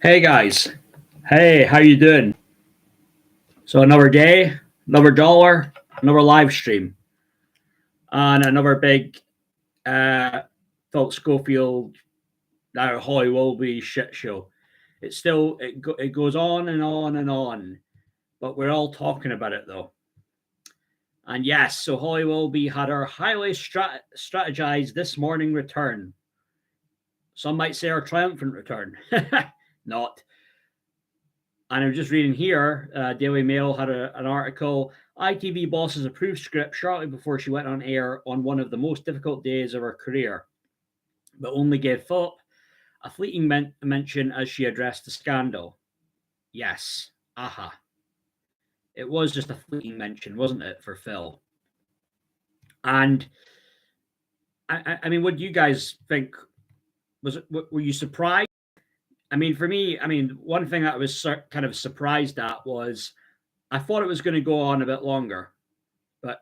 Hey guys, hey, how you doing? So another day, another dollar, another live stream, and another big uh, Phillip Schofield, now Holly Willoughby shit show. It goes on and on and on, but we're all talking about it though. And yes, so Holly Willoughby had her highly strategized this morning return. Some might say her triumphant return. Not. And I'm just reading here, Daily Mail had an article. ITV bosses approved script shortly before she went on air on one of the most difficult days of her career, but only gave Phillip a fleeting mention as she addressed the scandal. Yes, aha. It was just a fleeting mention, wasn't it, for Phil? And I mean, what do you guys think? Were you surprised? I mean, for me, one thing that I was kind of surprised at was I thought it was going to go on a bit longer. But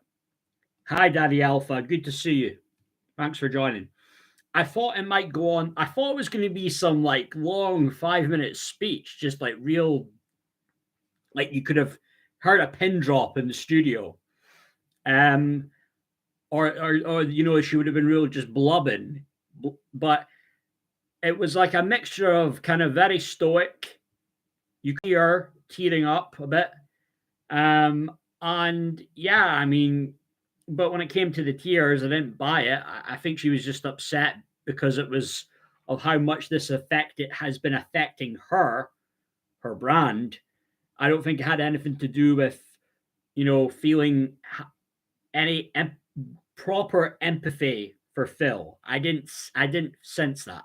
hi, Daddy Alpha. Good to see you. Thanks for joining. I thought it might go on. I thought it was going to be some like long 5 minute speech, just like real, like you could have heard a pin drop in the studio. Or you know, she would have been real just blubbing. But it was like a mixture of kind of very stoic. You could hear her tearing up a bit. And yeah, I mean, but when it came to the tears, I didn't buy it. I think she was just upset because it was of how much it has been affecting her brand. I don't think it had anything to do with, you know, feeling any proper empathy for Phil. I didn't sense that.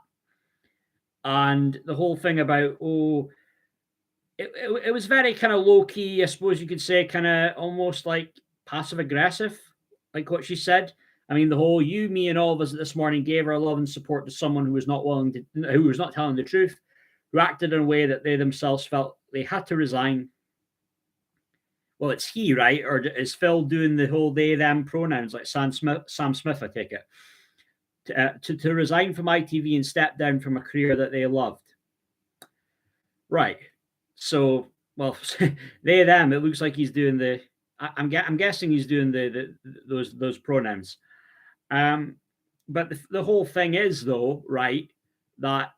And the whole thing about, it was very kind of low key, I suppose you could say, kind of almost like passive aggressive, like what she said. I mean, the whole you, me, and all of us this morning gave our love and support to someone who was not who was not telling the truth, who acted in a way that they themselves felt they had to resign. Well, it's he, right? Or is Phil doing the whole they, them pronouns like Sam Smith, I take it, to resign from ITV and step down from a career that they loved? Right. So, well, they, them, it looks like he's doing the, I'm guessing he's doing those pronouns. But the whole thing is, though, right, that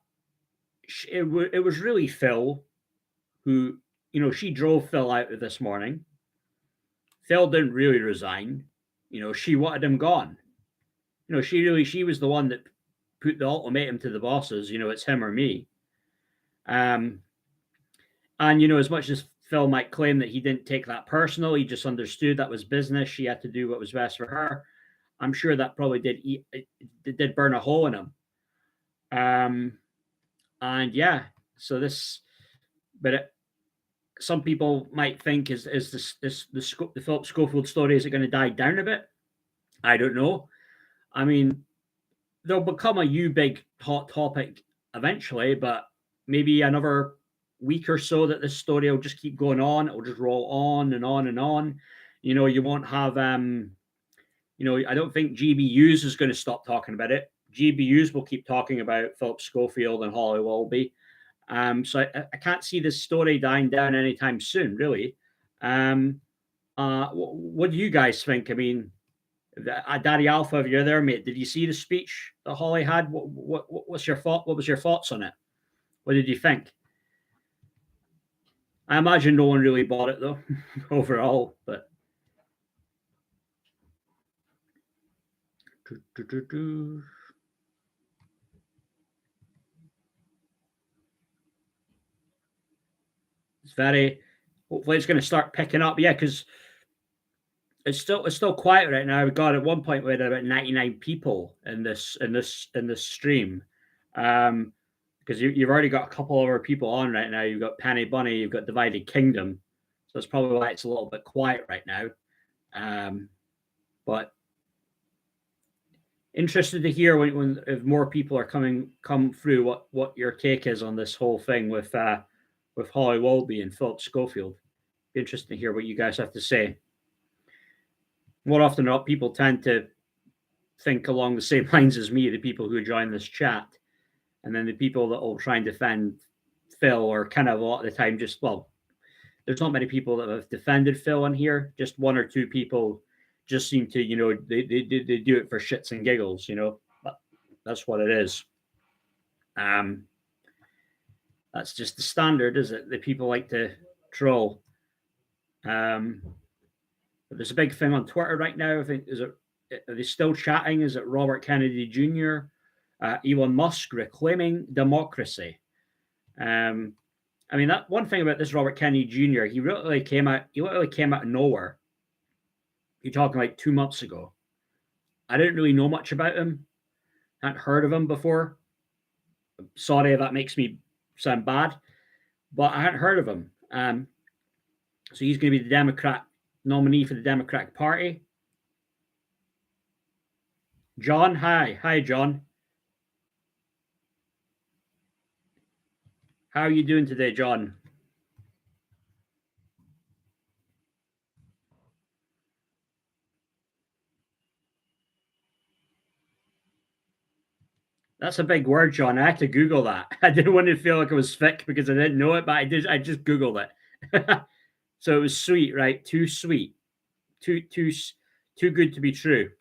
it was really Phil who, you know, she drove Phil out of this morning. Phil didn't really resign. You know, she wanted him gone. You know, she was the one that put the ultimatum to the bosses. You know, it's him or me. And you know, as much as Phil might claim that he didn't take that personal, he just understood that was business. She had to do what was best for her. I'm sure that probably did burn a hole in him. And yeah, so this, but some people might think is the Phillip Schofield story, is it going to die down a bit? I don't know. I mean, there'll become a big hot topic eventually, but maybe another week or so that this story will just keep going on. It will just roll on and on and on. You know, you won't have you know, I don't think GBUs is going to stop talking about it. GBUs will keep talking about Phillip Schofield and Holly Willoughby. So I can't see this story dying down anytime soon, really. What do you guys think? I mean, Daddy Alpha, if you're there, mate, did you see the speech that Holly had? What's your thought? What was your thoughts on it? What did you think? I imagine no one really bought it though, overall. But it's very. Hopefully, it's going to start picking up. Yeah, because it's still quiet right now. God, at one point we had about 99 people in this stream. Because you've already got a couple other people on right now. You've got Penny Bunny, you've got Divided Kingdom, so that's probably why it's a little bit quiet right now. But interested to hear when if more people are come through, what your take is on this whole thing with Holly Willoughby and Phillip Schofield. Be interesting to hear what you guys have to say. More often than not, people tend to think along the same lines as me, the people who join this chat, and then the people that will try and defend Phil, or kind of a lot of the time, just, well, there's not many people that have defended Phil on here. Just one or two people just seem to, they do it for shits and giggles, But that's what it is. That's just the standard, is it? The people like to troll. But there's a big thing on Twitter right now. I think, are they still chatting? Is it Robert Kennedy Jr., Elon Musk reclaiming democracy? I mean, that one thing about this Robert Kennedy Jr., he literally came out of nowhere. You're talking like 2 months ago. I didn't really know much about him. Hadn't heard of him before. Sorry if that makes me sound bad, but I hadn't heard of him. So he's going to be the Democrat nominee for the Democratic Party. John, hi, John. How are you doing today, John? That's a big word, John. I had to Google that. I didn't want to feel like I was thick because I didn't know it, but I did. I just Googled it. So it was sweet, right? Too sweet, too good to be true.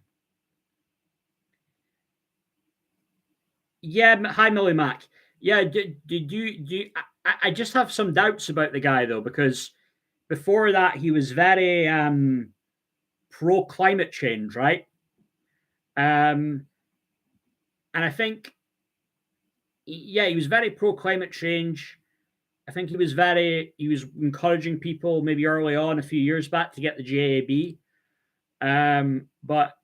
Yeah, hi, Millie Mac. Yeah, did you? I just have some doubts about the guy though, because before that he was very pro climate change, right? And I think, yeah, he was very pro climate change. I think he was encouraging people maybe early on a few years back to get the JAB. But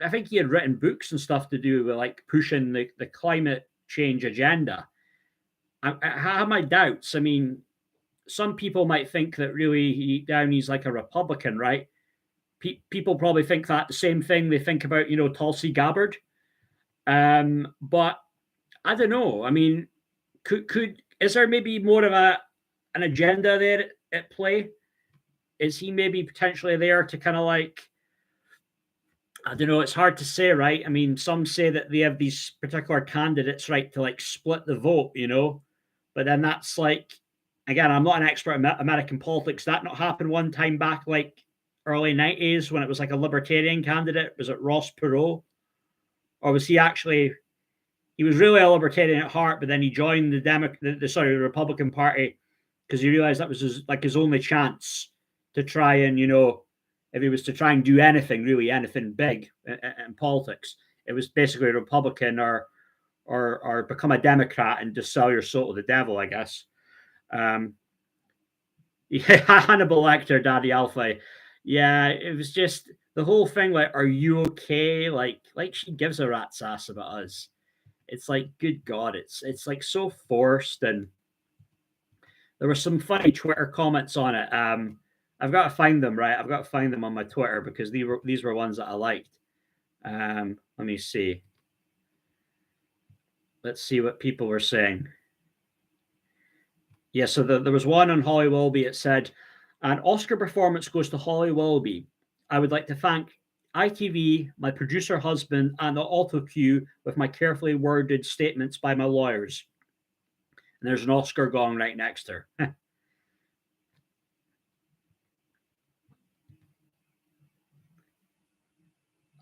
I think he had written books and stuff to do with like pushing the climate change agenda. I have my doubts. I mean, some people might think that really he's like a Republican, right? People probably think that the same thing they think about, Tulsi Gabbard. But I don't know. I mean, is there maybe more of an agenda there at play? Is he maybe potentially there to kind of like, I don't know, it's hard to say, right? I mean, some say that they have these particular candidates, right, to like split the vote, but then that's like, again, I'm not an expert in American politics. That not happened one time back, like early 90s, when it was like a libertarian candidate. Was it Ross Perot? Or was he actually, he was really a libertarian at heart, but then he joined the Republican Party because he realized that was his only chance to try and, if he was to try and do anything big in politics, it was basically a Republican or become a Democrat and just sell your soul to the devil, I guess. Yeah, Hannibal Lecter, Daddy Alpha. Yeah, it was just the whole thing. Like, are you okay? Like she gives a rat's ass about us. It's like, good God, it's like so forced. And there were some funny Twitter comments on it. I've got to find them, right? I've got to find them on my Twitter because these were ones that I liked. Let me see. Let's see what people were saying. Yeah, so there was one on Holly Willoughby. It said, an Oscar performance goes to Holly Willoughby. I would like to thank ITV, my producer husband, and the auto cue with my carefully worded statements by my lawyers. And there's an Oscar gong right next to her.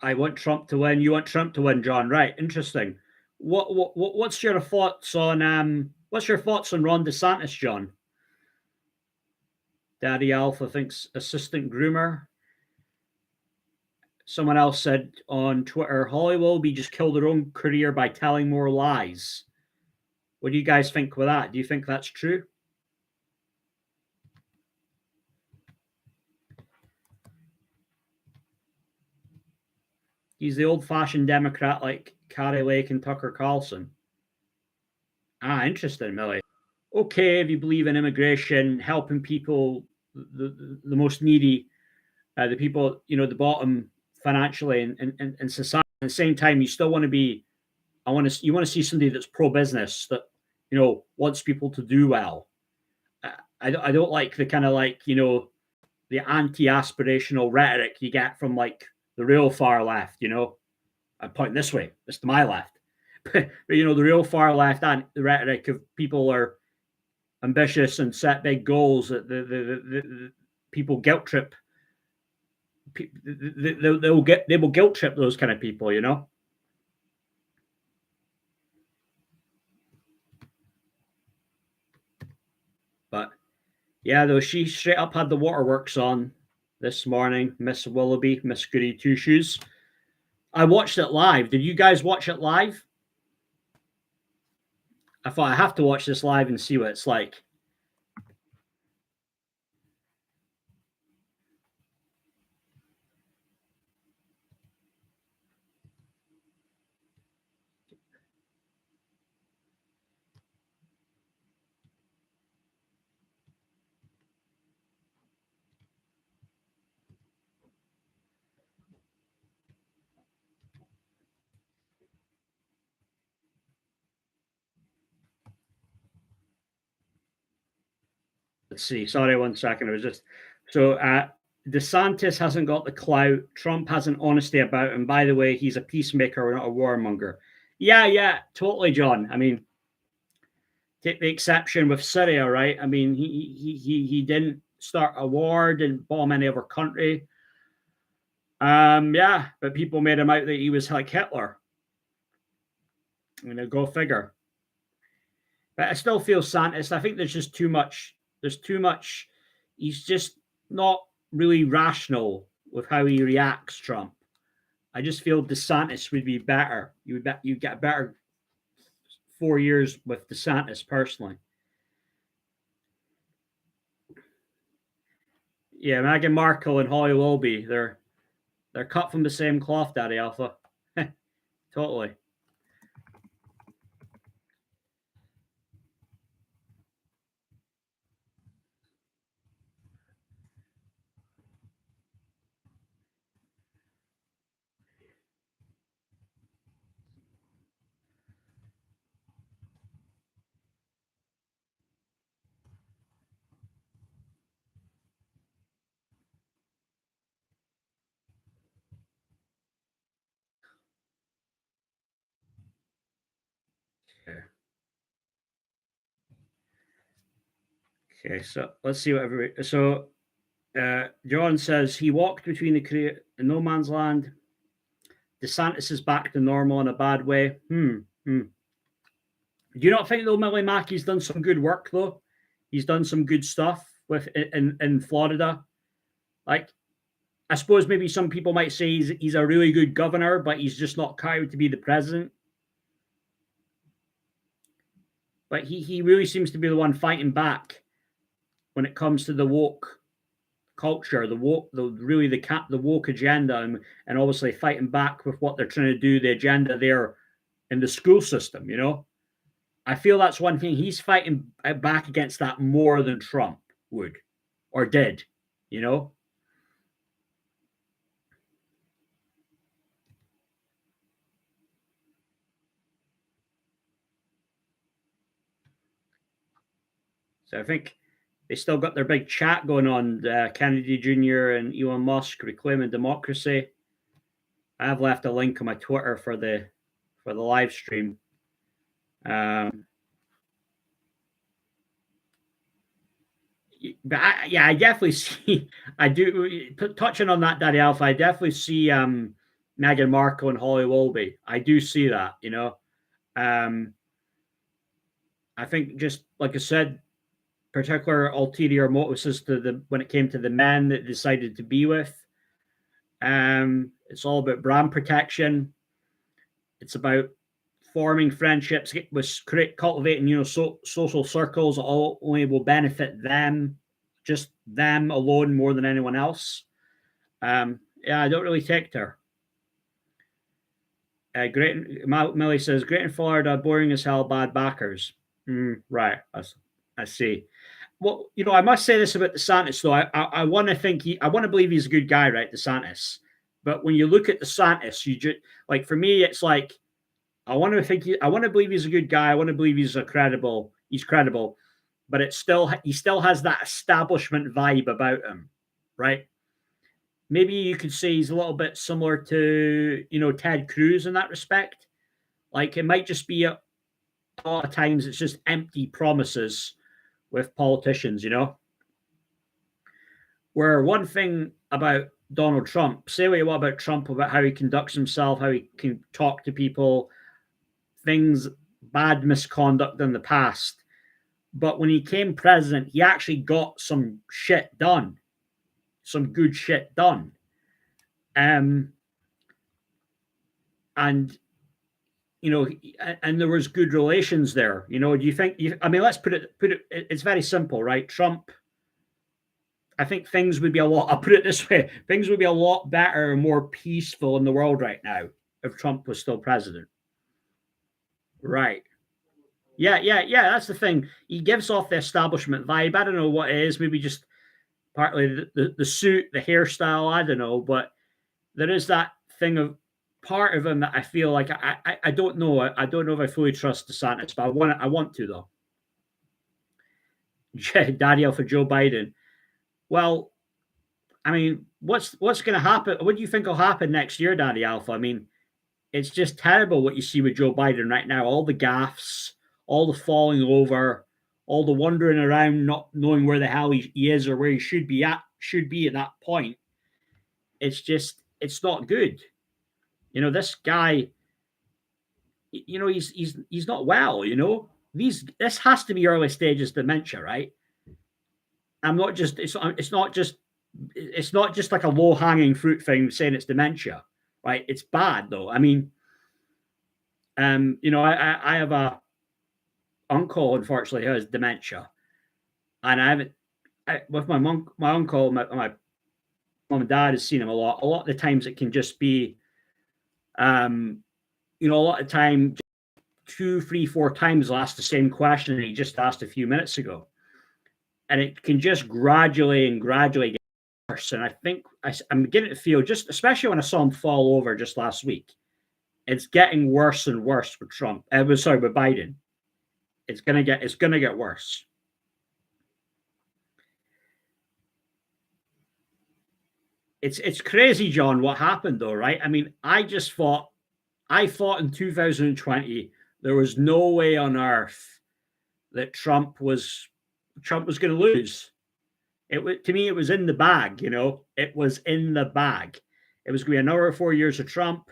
I want Trump to win. You want Trump to win, John? Right? Interesting. What's your thoughts on Ron DeSantis, John? Daddy Alpha thinks assistant groomer. Someone else said on Twitter, Holly Willoughby just killed her own career by telling more lies. What do you guys think with that? Do you think that's true? He's the old-fashioned Democrat like Kari Lake and Tucker Carlson. Interesting, Millie. Okay, if you believe in immigration, helping people, the most needy, the people, the bottom financially and society. At the same time, you still want to be, you want to see somebody that's pro-business, that, wants people to do well. I don't like the kind of like, the anti-aspirational rhetoric you get from like the real far left, I'm pointing this way, it's to my left. But the real far left and the rhetoric of people are ambitious and set big goals that the people guilt trip. They will guilt trip those kind of people, you know. But yeah, though, she straight up had the waterworks on this morning, Miss Willoughby, Miss Goody Two Shoes. I watched it live. Did you guys watch it live? I thought I have to watch this live and see what it's like. Let's see. Sorry, 1 second. It was just so DeSantis hasn't got the clout. Trump has an honesty about him. By the way, he's a peacemaker, not a warmonger. Yeah, totally, John. I mean, take the exception with Syria, right? I mean, he didn't start a war, didn't bomb any other country. Yeah, but people made him out that he was like Hitler. I mean, go figure. But I still feel Santis. I think there's just too much. There's too much. He's just not really rational with how he reacts, Trump. I just feel DeSantis would be better. You get a better 4 years with DeSantis personally. Yeah, Meghan Markle and Holly Willoughby, they're cut from the same cloth, Daddy Alpha. Totally. Okay, so let's see what everybody. So John says he walked between the no man's land. DeSantis is back to normal in a bad way. Do you not think though Millie Mackey's done some good work though? He's done some good stuff with in Florida. Like, I suppose maybe some people might say he's a really good governor, but he's just not cut out to be the president. But he really seems to be the one fighting back when it comes to the woke culture, the woke agenda, and obviously fighting back with what they're trying to do, the agenda there in the school system, you know. I feel that's one thing he's fighting back against that more than Trump would or did, you know. So I think they still got their big chat going on, Kennedy Jr. and Elon Musk reclaiming democracy. I have left a link on my Twitter for the live stream. But I definitely see. I do touching on that, Daddy Alpha. I definitely see Meghan Markle and Holly Willoughby. I do see that. You know, I think just like I said, particular ulterior motives as to when it came to the men that decided to be with. It's all about brand protection. It's about forming friendships, cultivating, you know, social circles that only will benefit them, just them alone more than anyone else. Yeah, I don't really take to her. Millie says, great in Florida, boring as hell, bad backers. Right, I see. Well, you know, I must say this about DeSantis, though. I want to believe he's a good guy, right, DeSantis. But when you look at DeSantis, you just like, for me, it's like, I want to believe he's a good guy. I want to believe he's credible, but he still has that establishment vibe about him, right? Maybe you could say he's a little bit similar to, you know, Ted Cruz in that respect. Like, it might just be a lot of times it's just empty promises with politicians, you know. Where one thing about Donald Trump, say what you want about Trump, about how he conducts himself, how he can talk to people, things, bad misconduct in the past. But when he came president, he actually got some shit done, some good shit done. And you know, and there was good relations there. You know, do you think? I mean, let's put it. It's very simple, right? Trump. I think things would be a lot. I'll put it this way: things would be a lot better and more peaceful in the world right now if Trump was still president. Right. Yeah. That's the thing. He gives off the establishment vibe. I don't know what it is. Maybe just partly the suit, the hairstyle. I don't know, but there is that thing of part of him that I feel like I don't know. I don't know if I fully trust DeSantis, but I want to though. Daniel for Joe Biden. Well, I mean, what's going to happen? What do you think will happen next year, Daddy Alpha? I mean, it's just terrible what you see with Joe Biden right now. All the gaffes, all the falling over, all the wandering around, not knowing where the hell he is or where he should be at that point. It's just, it's not good. You know, this guy, you know, he's not well. You know, this has to be early stages dementia, right? I'm not just it's not just like a low hanging fruit thing saying it's dementia, right? It's bad though. I mean, you know, I have a uncle unfortunately who has dementia, and with my uncle, my mom and dad has seen him a lot. A lot of the times it can just be, you know, a lot of time, 2, 3, 4 times I'll ask the same question that he just asked a few minutes ago. And it can just gradually get worse. And I think I'm beginning to feel, just especially when I saw him fall over just last week, it's getting worse and worse with Trump. With Biden. It's gonna get worse. It's crazy, John, what happened though, right? I mean, I thought in 2020 there was no way on earth that Trump was going to lose. To me, it was in the bag. You know, it was in the bag. It was going to be another 4 years of Trump.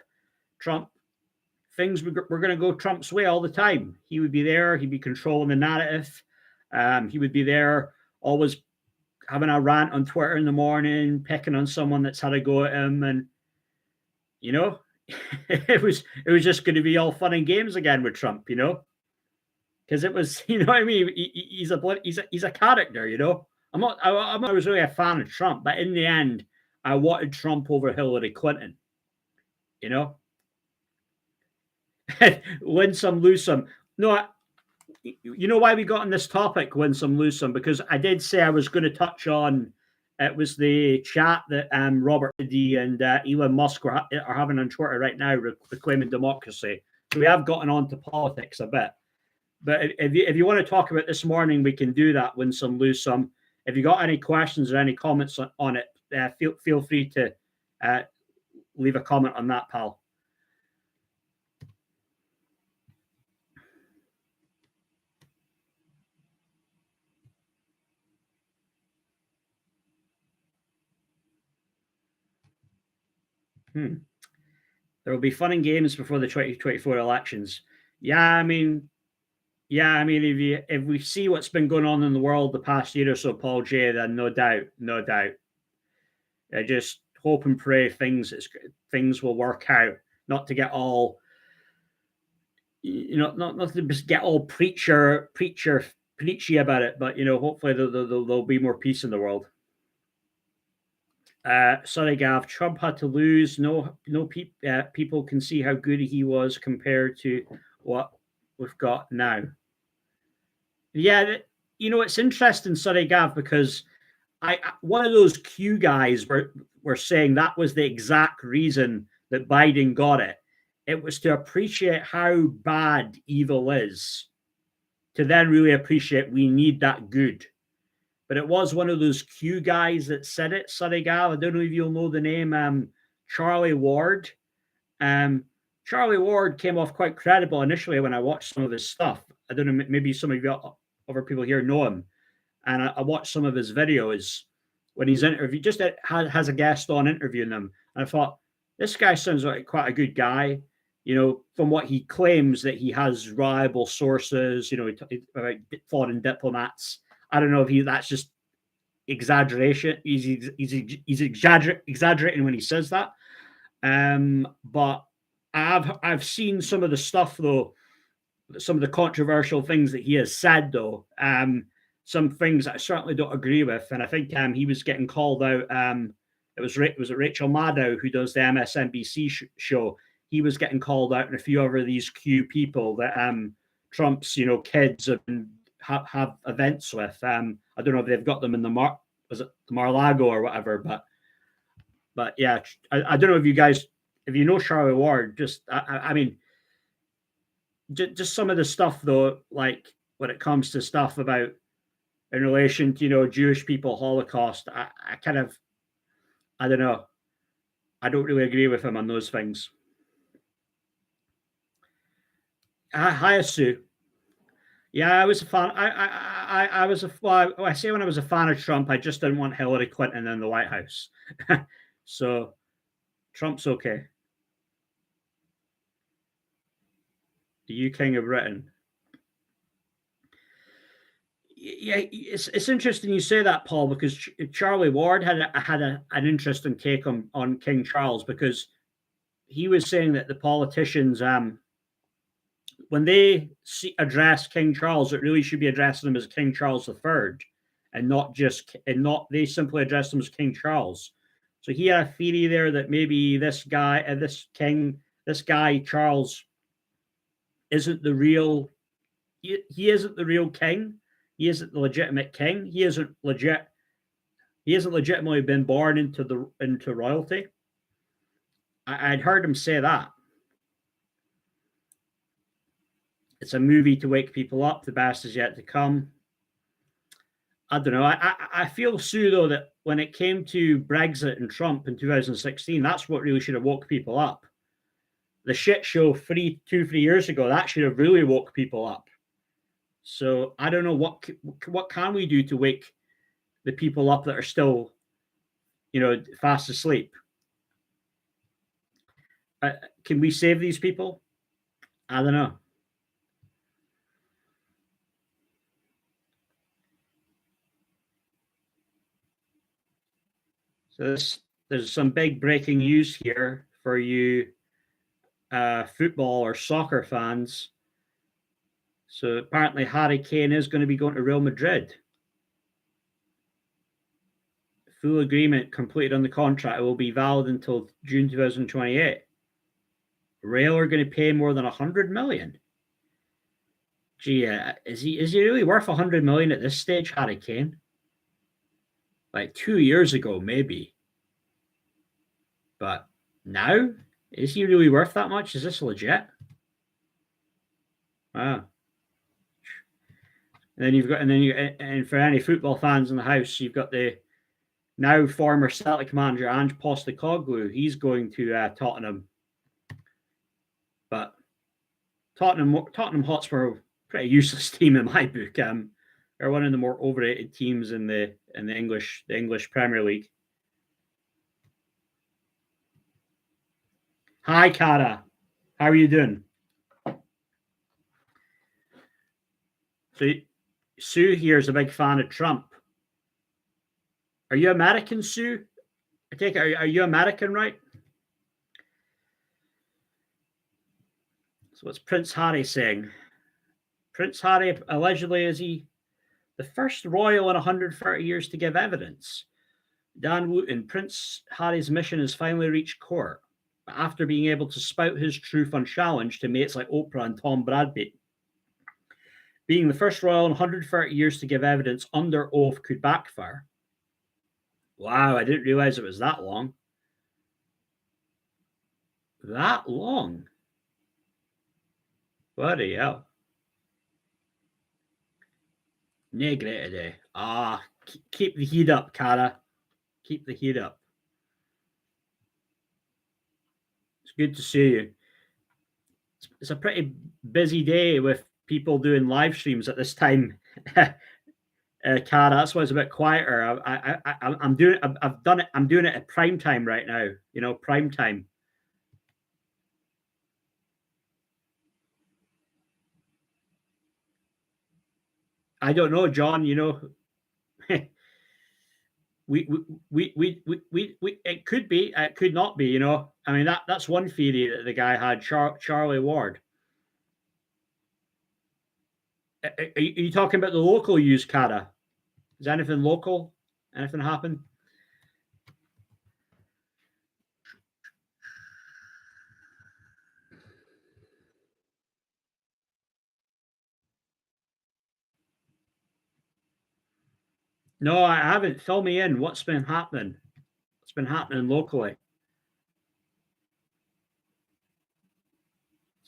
Things were going to go Trump's way all the time. He would be there. He'd be controlling the narrative. He would be there, always having a rant on Twitter in the morning, picking on someone that's had a go at him, and you know, it was just going to be all fun and games again with Trump. You know, because it was, you know what I mean? He's a character. You know, I'm not really a fan of Trump, but in the end, I wanted Trump over Hillary Clinton. You know, win some, lose some. No, you know why we got on this topic, win some, lose some? Because I did say I was going to touch on. It was the chat that Robert D and Elon Musk are having on Twitter right now, reclaiming democracy. So we have gotten on to politics a bit. But if you want to talk about this morning, we can do that, win some, lose some. If you got any questions or any comments on it, feel free to leave a comment on that, pal. There will be fun and games before the 2024 elections. Yeah, I mean, if we see what's been going on in the world the past year or so, Paul J, then no doubt. I just hope and pray things will work out. Not to get all, you know, not to just get all preachy about it, but you know, hopefully there'll be more peace in the world. Sorry, Gav. Trump had to lose. No people can see how good he was compared to what we've got now. Yeah, you know, it's interesting, sorry, Gav, because one of those Q guys were saying that was the exact reason that Biden got it. It was to appreciate how bad evil is, to then really appreciate we need that good. But it was one of those Q guys that said it. Sorry, Gav. I don't know if you'll know the name, Charlie Ward. Charlie Ward came off quite credible initially when I watched some of his stuff. I don't know, maybe some of you other people here know him. and I watched some of his videos when he's interviewed, just has a guest on interviewing them. And I thought, this guy sounds like quite a good guy. From what he claims that he has reliable sources, about foreign diplomats. I don't know if that's just exaggeration. He's exaggerating when he says that. But I've seen some of the stuff though, some of the controversial things that he has said though. Some things I certainly don't agree with, and I think he was getting called out. Was it Rachel Maddow who does the MSNBC show? He was getting called out, and a few other these Q people that Trump's kids have events with. I don't know if they've got them in the Mar-a-Lago or whatever, but yeah, I don't know if you guys, if you know Charlie Ward, just just some of the stuff though, like when it comes to stuff about in relation to Jewish people, Holocaust, I don't know, I don't really agree with him on those things. Hi, Sue. Yeah, I was a fan. I was I say when I was a fan of Trump, I just didn't want Hillary Clinton in the White House. So Trump's okay. The you King of Britain. Yeah, it's interesting you say that, Paul, because Charlie Ward had an interesting take on King Charles, because he was saying that the politicians, when they address King Charles, it really should be addressing him as King Charles III, and not they simply address him as King Charles. So he had a theory there that maybe this guy Charles isn't the real. He isn't the real king. He isn't the legitimate king. He isn't legitimately been born into royalty. I'd heard him say that. It's a movie to wake people up. The best is yet to come. I don't know. I feel, Sue, though, that when it came to Brexit and Trump in 2016, that's what really should have woke people up. The shit show 3 years ago, that should have really woke people up. So I don't know what can we do to wake the people up that are still, fast asleep. Can we save these people? I don't know. So there's some big breaking news here for you football or soccer fans. So apparently Harry Kane is going to be going to Real Madrid. Full agreement completed on the contract. It will be valid until June 2028. Real are going to pay more than 100 million. Gee, is he really worth 100 million at this stage, Harry Kane? Like 2 years ago, maybe. But now, is he really worth that much? Is this legit? Wow. And for any football fans in the house, you've got the now former Celtic manager Ange Postecoglou. He's going to Tottenham, but Tottenham Hotspur, pretty useless team in my book. They're one of the more overrated teams in the English Premier League. Hi, Cara. How are you doing? So Sue here is a big fan of Trump. Are you American, Sue? I take it, are you American, right? So what's Prince Harry saying? Prince Harry allegedly is he the first royal in 130 years to give evidence. Dan Wooten, Prince Harry's mission has finally reached court after being able to spout his truth unchallenged to mates like Oprah and Tom Bradby. Being the first royal in 130 years to give evidence under oath could backfire. Wow, I didn't realize it was that long. That long? Bloody hell. Negre today. Keep the heat up, Cara. Keep the heat up. It's good to see you. It's a pretty busy day with people doing live streams at this time Cara. That's why it's a bit quieter. I'm doing. I've done it. I'm doing it at prime time right now. You know, prime time. I don't know, John. You know, we it could be, it could not be. You know, I mean that's one theory that the guy had, Charlie Ward. Are you talking about the local use, Cara? Is anything local? Anything happen? No, I haven't. Fill me in. What's been happening? What's been happening locally?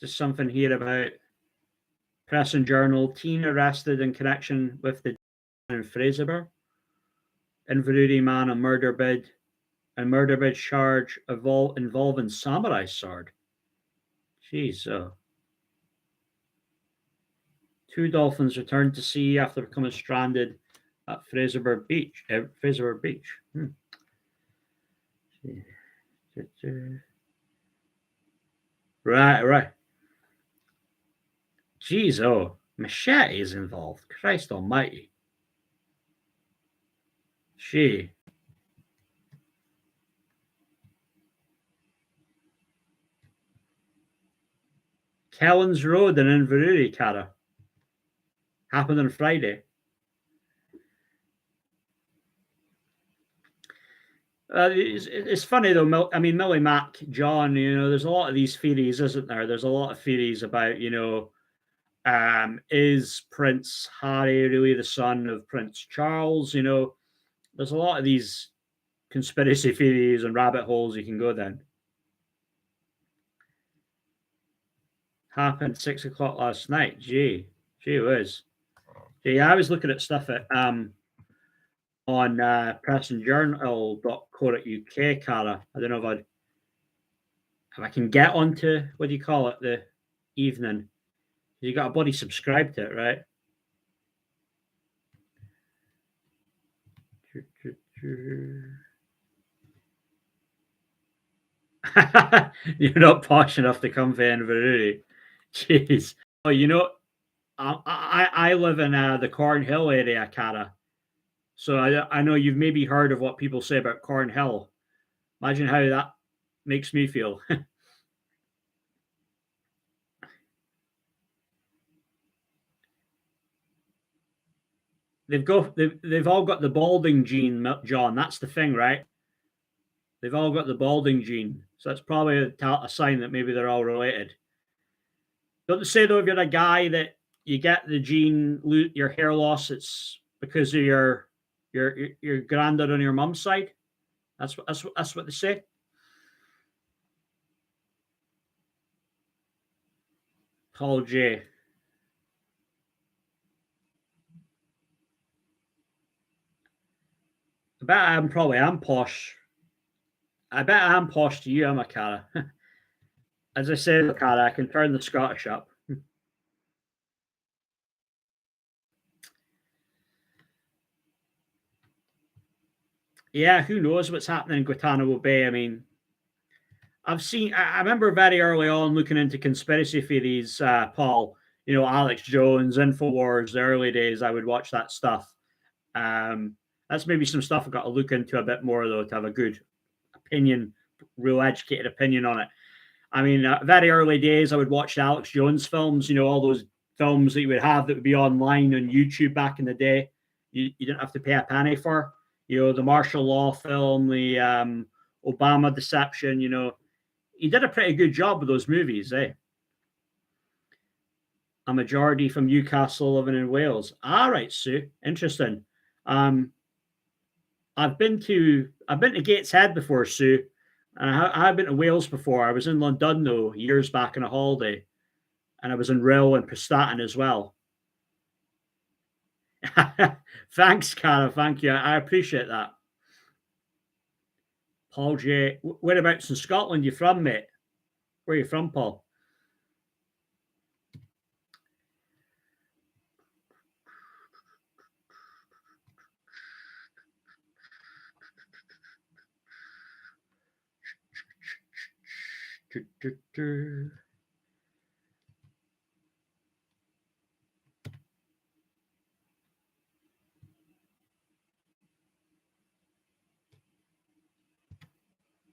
Just something here about Press and Journal, teen arrested in connection with the in Fraserburgh, Inverurie man on murder bid charge involving samurai sword. Jeez, two dolphins returned to sea after becoming stranded at Fraserburgh Beach. Fraserburgh Beach. Right. Jeez, Machete is involved. Christ almighty. She. Kellens Road in Inverurie, Cara. Happened on Friday. It's funny though. I mean, Millie Mac, John. You know, there's a lot of these theories, isn't there? There's a lot of theories about, you know, is Prince Harry really the son of Prince Charles? You know, there's a lot of these conspiracy theories and rabbit holes you can go down. Happened 6 o'clock last night. Gee whiz. Yeah, I was looking at stuff at on pressandjournal.co.uk, Cara. I don't know if I can get onto, what do you call it, the evening. You got a bloody subscribe to it, right? You're not posh enough to come to Inverurie. Jeez. Oh, you know, I live in the Cornhill area, Cara. So I know you've maybe heard of what people say about Cornhill. Imagine how that makes me feel. They've all got the balding gene, John. That's the thing, right? They've all got the balding gene, so that's probably a sign that maybe they're all related. Don't they say though, if you're a guy that you get the gene, your hair loss, it's because of your granddad on your mum's side? That's what they say. Paul J. I bet I'm probably am posh. I bet I'm posh to you, I'm a Cara. As I said, Cara, I can turn the Scottish up. Yeah, who knows what's happening in Guantanamo Bay? I mean, I remember very early on looking into conspiracy theories, Paul, you know, Alex Jones, InfoWars, the early days, I would watch that stuff. That's maybe some stuff I've got to look into a bit more, though, to have a good opinion, real educated opinion on it. I mean, very early days, I would watch the Alex Jones films, you know, all those films that you would have that would be online on YouTube back in the day. You didn't have to pay a penny for, you know, the martial law film, the Obama deception, you know. He did a pretty good job with those movies, eh? A majority from Newcastle living in Wales. All right, Sue. Interesting. Um, I've been to Gateshead before, Sue. I've been to Wales before. I was in London though years back on a holiday, and I was in Rhyl and Prestatyn as well. Thanks, Cara. Thank you. I appreciate that. Paul J. Whereabouts in Scotland you from, mate? Where are you from, Paul?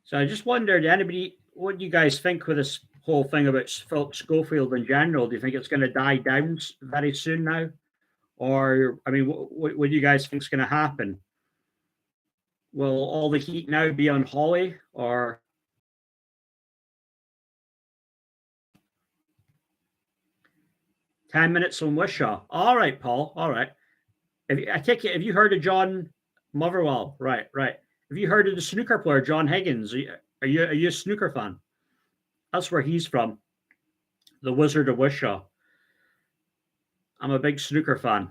So I just wondered, anybody, what do you guys think with this whole thing about Phillip Schofield in general? Do you think it's going to die down very soon now? Or, I mean, what do you guys think is going to happen? Will all the heat now be on Holly, or 10 minutes on Wishaw? All right, Paul. All right. I take it, have you heard of John Motherwell? Right, right. Have you heard of the snooker player, John Higgins? Are you a snooker fan? That's where he's from. The Wizard of Wishaw. I'm a big snooker fan.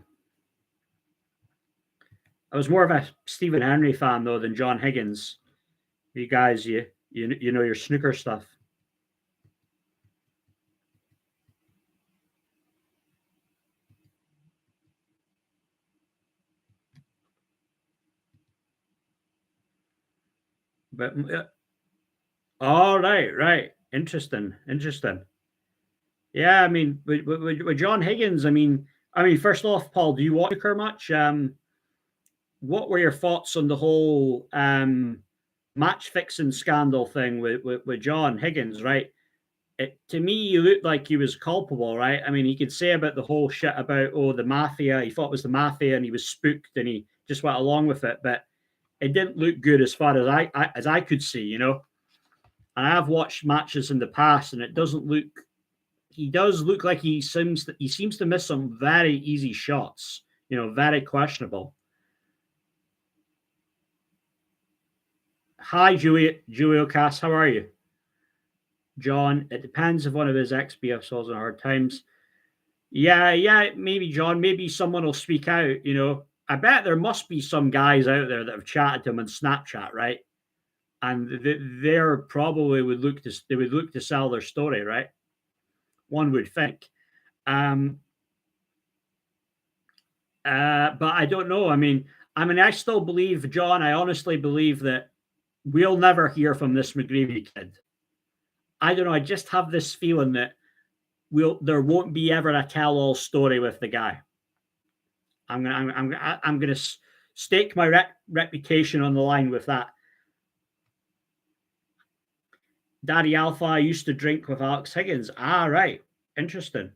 I was more of a Stephen Henry fan though than John Higgins. You guys, you know your snooker stuff. But all right, right, interesting. Yeah, I mean, with John Higgins, I mean, first off, Paul, do you watch snooker much? What were your thoughts on the whole match fixing scandal thing with John Higgins? Right, to me, he looked like he was culpable, right? I mean, he could say about the whole shit about the mafia. He thought it was the mafia, and he was spooked, and he just went along with it. But it didn't look good as far as I could see, you know. And I have watched matches in the past, and it doesn't look. He does look like he seems to miss some very easy shots, you know, very questionable. Hi, Julio Cass, how are you? John, it depends if one of his ex-BFs falls in hard times. Yeah, maybe John, maybe someone will speak out, you know. I bet there must be some guys out there that have chatted to him on Snapchat, right? And they're probably would look to sell their story, right? One would think. But I don't know. I still believe, John, I honestly believe that we'll never hear from this McGreevy kid. I don't know. I just have this feeling that there won't be ever a tell-all story with the guy. I'm gonna stake my reputation on the line with that. Daddy Alpha, I used to drink with Alex Higgins. Ah, right. Interesting.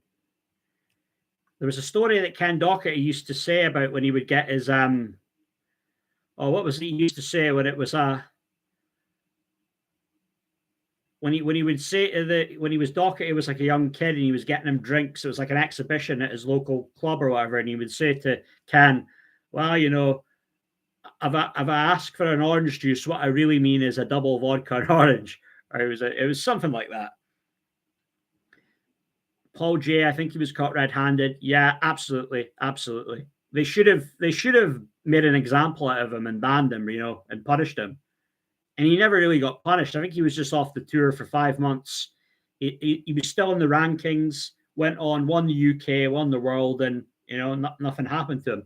There was a story that Ken Doherty used to say about when he would get his what was he used to say when it was when he would say when he was Doherty, it was like a young kid and he was getting him drinks. It was like an exhibition at his local club or whatever, and he would say to Ken, "Well, you know, if I ask for an orange juice, what I really mean is a double vodka and orange." Or it was something like that. Paul J, I think he was caught red-handed. Yeah, absolutely. They should have made an example out of him and banned him, you know, and punished him. And he never really got punished. I think he was just off the tour for 5 months. He was still in the rankings, went on, won the UK, won the world, and you know, nothing happened to him.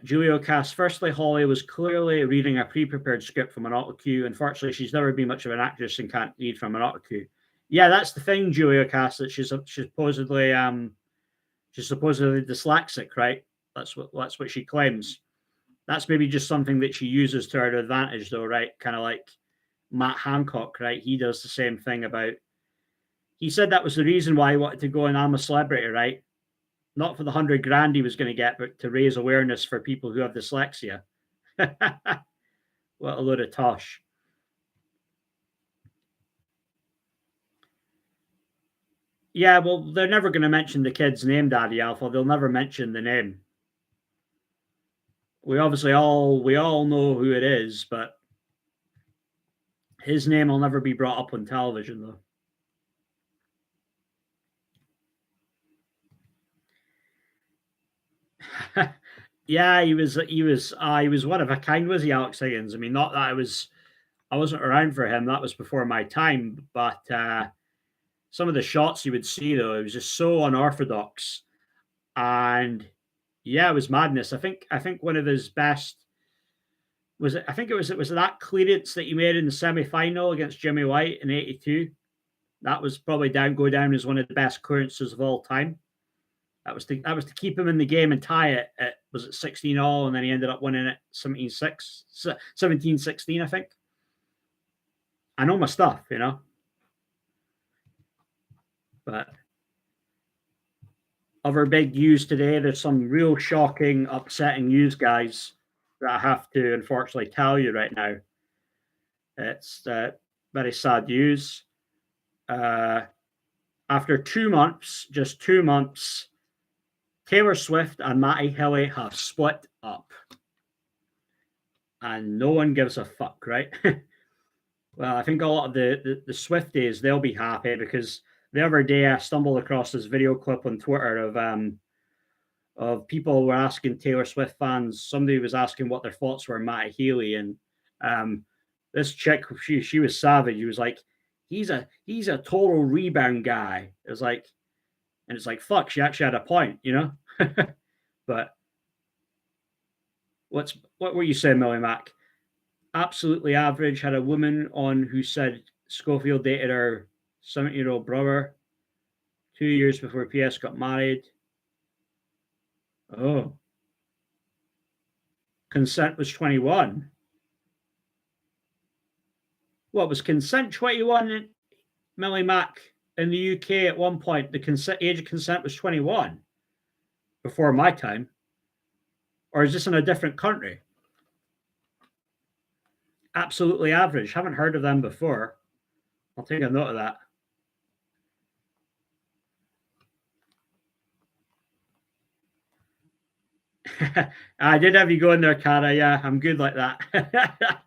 Julio Cass, firstly, Holly was clearly reading a pre-prepared script from an autocue. Unfortunately, she's never been much of an actress and can't read from an autocue. Yeah, that's the thing, Julio Cass, that she's supposedly dyslexic, right? That's what she claims. That's maybe just something that she uses to her advantage, though, right? Kind of like Matt Hancock, right? He does the same thing about. He said that was the reason why he wanted to go and I'm a Celebrity, right? Not for the $100,000 he was going to get, but to raise awareness for people who have dyslexia. What a load of tosh. Yeah, well, they're never going to mention the kid's name, Daddy Alpha. They'll never mention the name. We obviously all know who it is, but his name will never be brought up on television, though. Yeah, he was one of a kind, was he, Alex Higgins? I mean, not that I wasn't around for him. That was before my time, but some of the shots you would see, though, it was just so unorthodox, and yeah, it was madness. I think one of his best Was it? I think it was that clearance that you made in the semi-final against Jimmy White in '82. That was probably go down as one of the best clearances of all time. That was to keep him in the game and tie it at, was it 16 all, and then he ended up winning it 17-16, I think. I know my stuff, you know. But other big news today, there's some real shocking, upsetting news, guys, that I have to unfortunately tell you right now. It's very sad news. After 2 months, just 2 months, Taylor Swift and Matty Healy have split up. And no one gives a fuck, right? Well, I think a lot of the Swifties, they'll be happy because the other day I stumbled across this video clip on Twitter of people were asking Taylor Swift fans. Somebody was asking what their thoughts were on Matty Healy, and this chick, she was savage. He was like, he's a total rebound guy. It was like, and it's like, fuck, she actually had a point, you know. But what were you saying, Millie Mac? Absolutely average. Had a woman on who said Schofield dated her 70-year-old brother 2 years before PS got married. Oh. Consent was 21. What was consent 21, Millie Mac, in the UK at one point? The age of consent was 21 before my time. Or is this in a different country? Absolutely average. Haven't heard of them before. I'll take a note of that. I did have you go in there, Cara. Yeah, I'm good like that.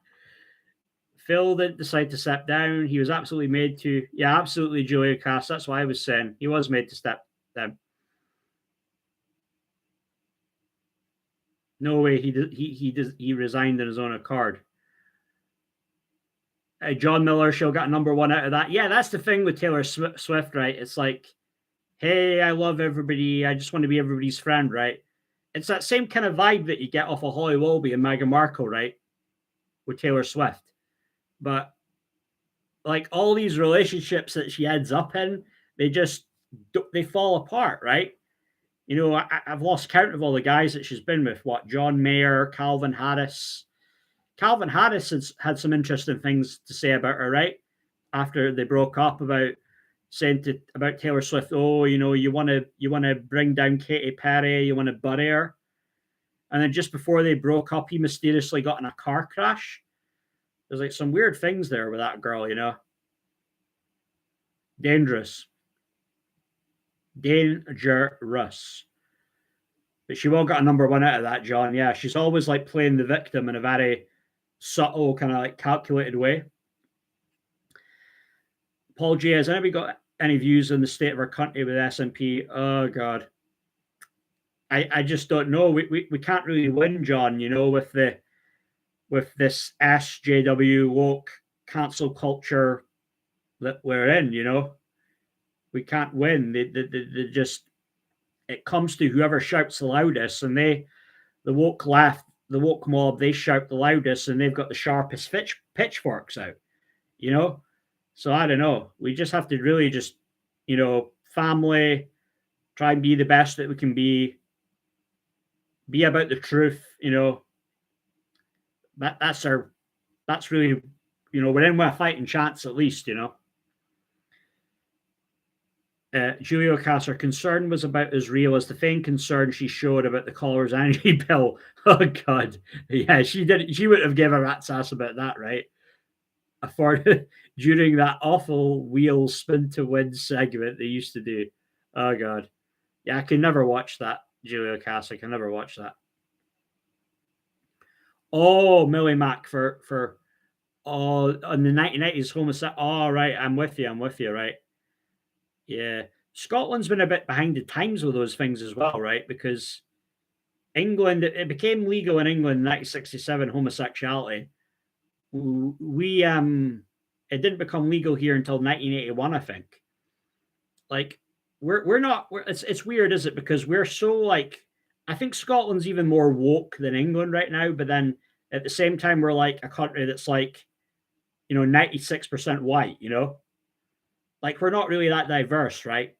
Phil didn't decide to step down. He was absolutely made to. Yeah, absolutely, Julia Cass. That's why I was saying he was made to step down. No way. He resigned on his own accord. John Miller show got number one out of that. Yeah, that's the thing with Taylor Swift, right? It's like, hey, I love everybody. I just want to be everybody's friend, right? It's that same kind of vibe that you get off of Holly Willoughby and Meghan Markle, right? With Taylor Swift. But like all these relationships that she ends up in, they fall apart, right? You know, I've lost count of all the guys that she's been with. What, John Mayer, Calvin Harris. Calvin Harris has had some interesting things to say about her, right? After they broke up, about saying about Taylor Swift, oh, you know, you want to bring down Katy Perry, you want to bury her. And then just before they broke up, he mysteriously got in a car crash. There's like some weird things there with that girl, you know. Dangerous. But she will got a number one out of that, John. Yeah, she's always like playing the victim in a very subtle, kind of like calculated way. Paul J, has anybody got any views on the state of our country with S&P? Oh God, I just don't know. We can't really win, John. You know, with this SJW woke cancel culture that we're in. You know, we can't win. They just, it comes to whoever shouts the loudest, and the woke left, the woke mob, they shout the loudest, and they've got the sharpest pitchforks out. You know. So I don't know. We just have to really just, you know, family, try and be the best that we can be about the truth, you know. That's really, you know, we're in with a fighting chance at least, you know. Julio Casser, concern was about as real as the faint concern she showed about the caller's energy bill. Oh God. Yeah, she wouldn't have given a rat's ass about that, right? During that awful wheel spin to win segment they used to do. Oh God. Yeah, I can never watch that, Julio Cass. I can never watch that. Oh, Millie Mac for on the 1990s homicide. Oh, right. I'm with you, right. Yeah. Scotland's been a bit behind the times with those things as well, right? Because England, it became legal in England in 1967, homosexuality. It didn't become legal here until 1981, I think. Like it's weird, is it? Because we're so like, I think Scotland's even more woke than England right now, but then At the same time, we're like a country that's like, 96% white, Like, we're not really that diverse, right?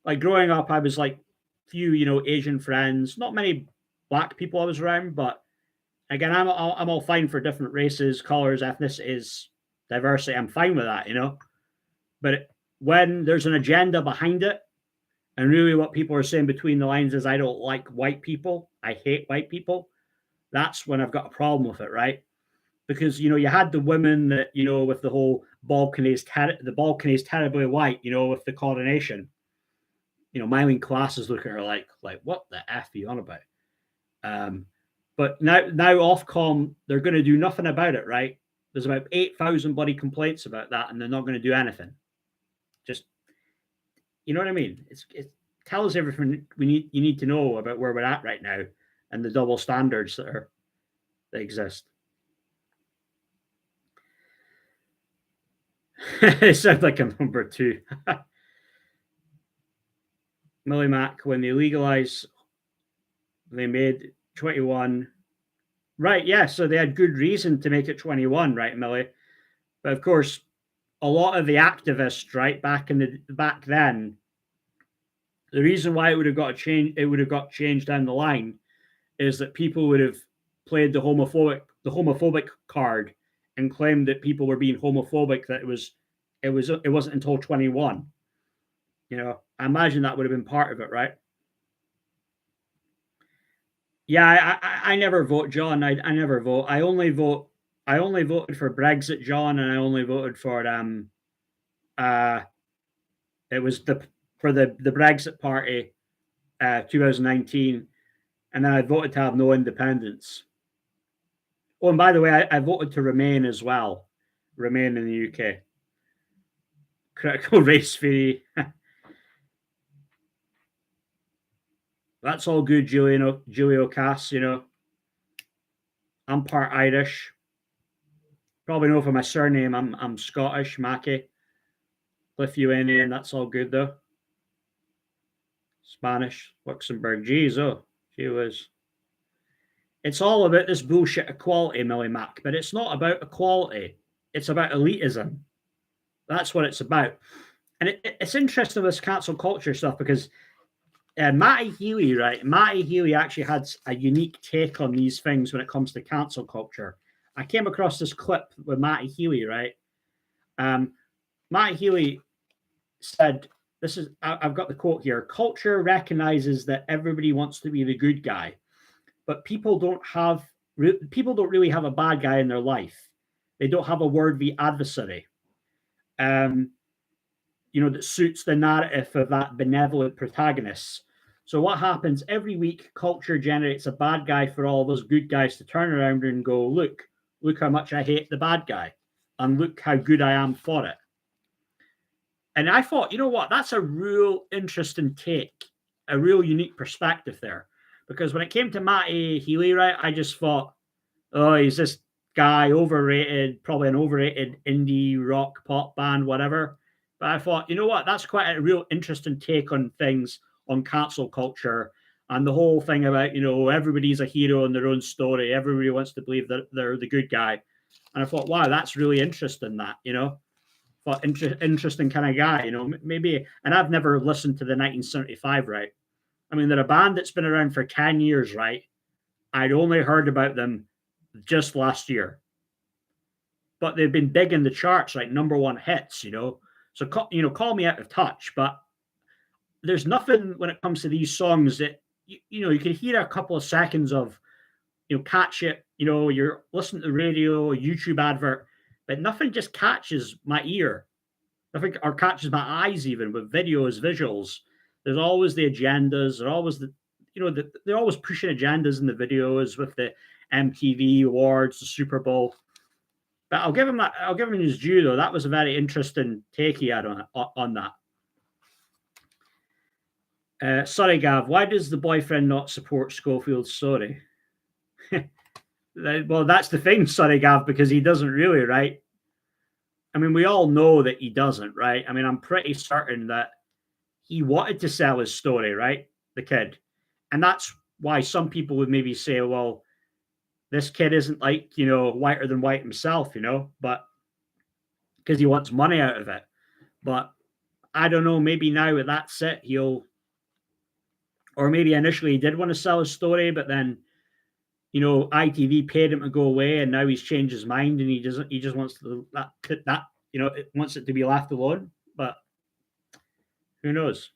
Like, growing up, I was like, few, Asian friends, not many black people I was around, but again, I'm all fine for different races, colors, ethnicities, diversity. I'm fine with that, But when there's an agenda behind it, and really what people are saying between the lines is, I don't like white people, I hate white people, that's when I've got a problem with it, right? Because you had the women that with the whole the Balkan is terribly white, with the coronation. Myling classes look at her like what the f are you on about? But now Ofcom, they're going to do nothing about it, right? There's about 8,000 bloody complaints about that, and they're not going to do anything. Just, you know what I mean? It tells everything you need to know about where we're at right now and the double standards that exist. It sounds like a number two. Millie Mac, when they legalize, they made 21. Right, yeah, so they had good reason to make it 21, right, Millie? But of course, a lot of the activists, right, back then, the reason why it would have got changed down the line is that people would have played the homophobic card and claimed that people were being homophobic, that it wasn't until 21. I imagine that would have been part of it, right? Yeah, I never vote, John. I never vote. I only voted for Brexit, John, and I only voted for it was for the Brexit Party, 2019, and then I voted to have no independence. Oh, and by the way, I voted to remain as well, remain in the UK. Critical race theory. That's all good, Julio Cass. I'm part Irish. Probably know for my surname, I'm Scottish, Mackey. Lithuanian, that's all good though. Spanish, Luxembourg. Geez, she was. It's all about this bullshit equality, Millie Mac, but it's not about equality. It's about elitism. That's what it's about. And it's interesting, this cancel culture stuff, because Matty Healy, right? Matty Healy actually had a unique take on these things when it comes to cancel culture. I came across this clip with Matty Healy, right? Matty Healy said, I've got the quote here: culture recognizes that everybody wants to be the good guy, but people don't really have a bad guy in their life. They don't have a worthy adversary. That suits the narrative of that benevolent protagonist. So what happens every week? Culture generates a bad guy for all those good guys to turn around and go, look how much I hate the bad guy, and look how good I am for it. And I thought, you know what? That's a real interesting take, a real unique perspective there. Because when it came to Matty Healy, right, I just thought, oh, he's this guy, overrated, probably an overrated indie rock pop band, whatever. But I thought, you know what? That's quite a real interesting take on things, on cancel culture, and the whole thing about, everybody's a hero in their own story. Everybody wants to believe that they're the good guy. And I thought, wow, that's really interesting, that, But interesting kind of guy, maybe. And I've never listened to the 1975, right? I mean, they're a band that's been around for 10 years, right? I'd only heard about them just last year. But they've been big in the charts, like #1 hits, So, call me out of touch, but there's nothing when it comes to these songs that, you can hear a couple of seconds of, catch it, you're listening to the radio, YouTube advert, but nothing just catches my ear. Nothing, or catches my eyes even, with videos, visuals. There's always the agendas. They're always they're always pushing agendas in the videos with the MTV awards, the Super Bowl. But I'll give him his due, though. That was a very interesting take he had on that. Sorry, Gav. Why does the boyfriend not support Schofield's story? Well, that's the thing, sorry, Gav, because he doesn't really, right? I mean, we all know that he doesn't, right? I mean, I'm pretty certain that he wanted to sell his story, right? The kid. And that's why some people would maybe say, well, this kid isn't like, whiter than white himself, but because he wants money out of it. But I don't know, maybe now with that set, or maybe initially he did want to sell his story, but then, ITV paid him to go away, and now he's changed his mind, and he just wants it wants it to be left alone. But who knows?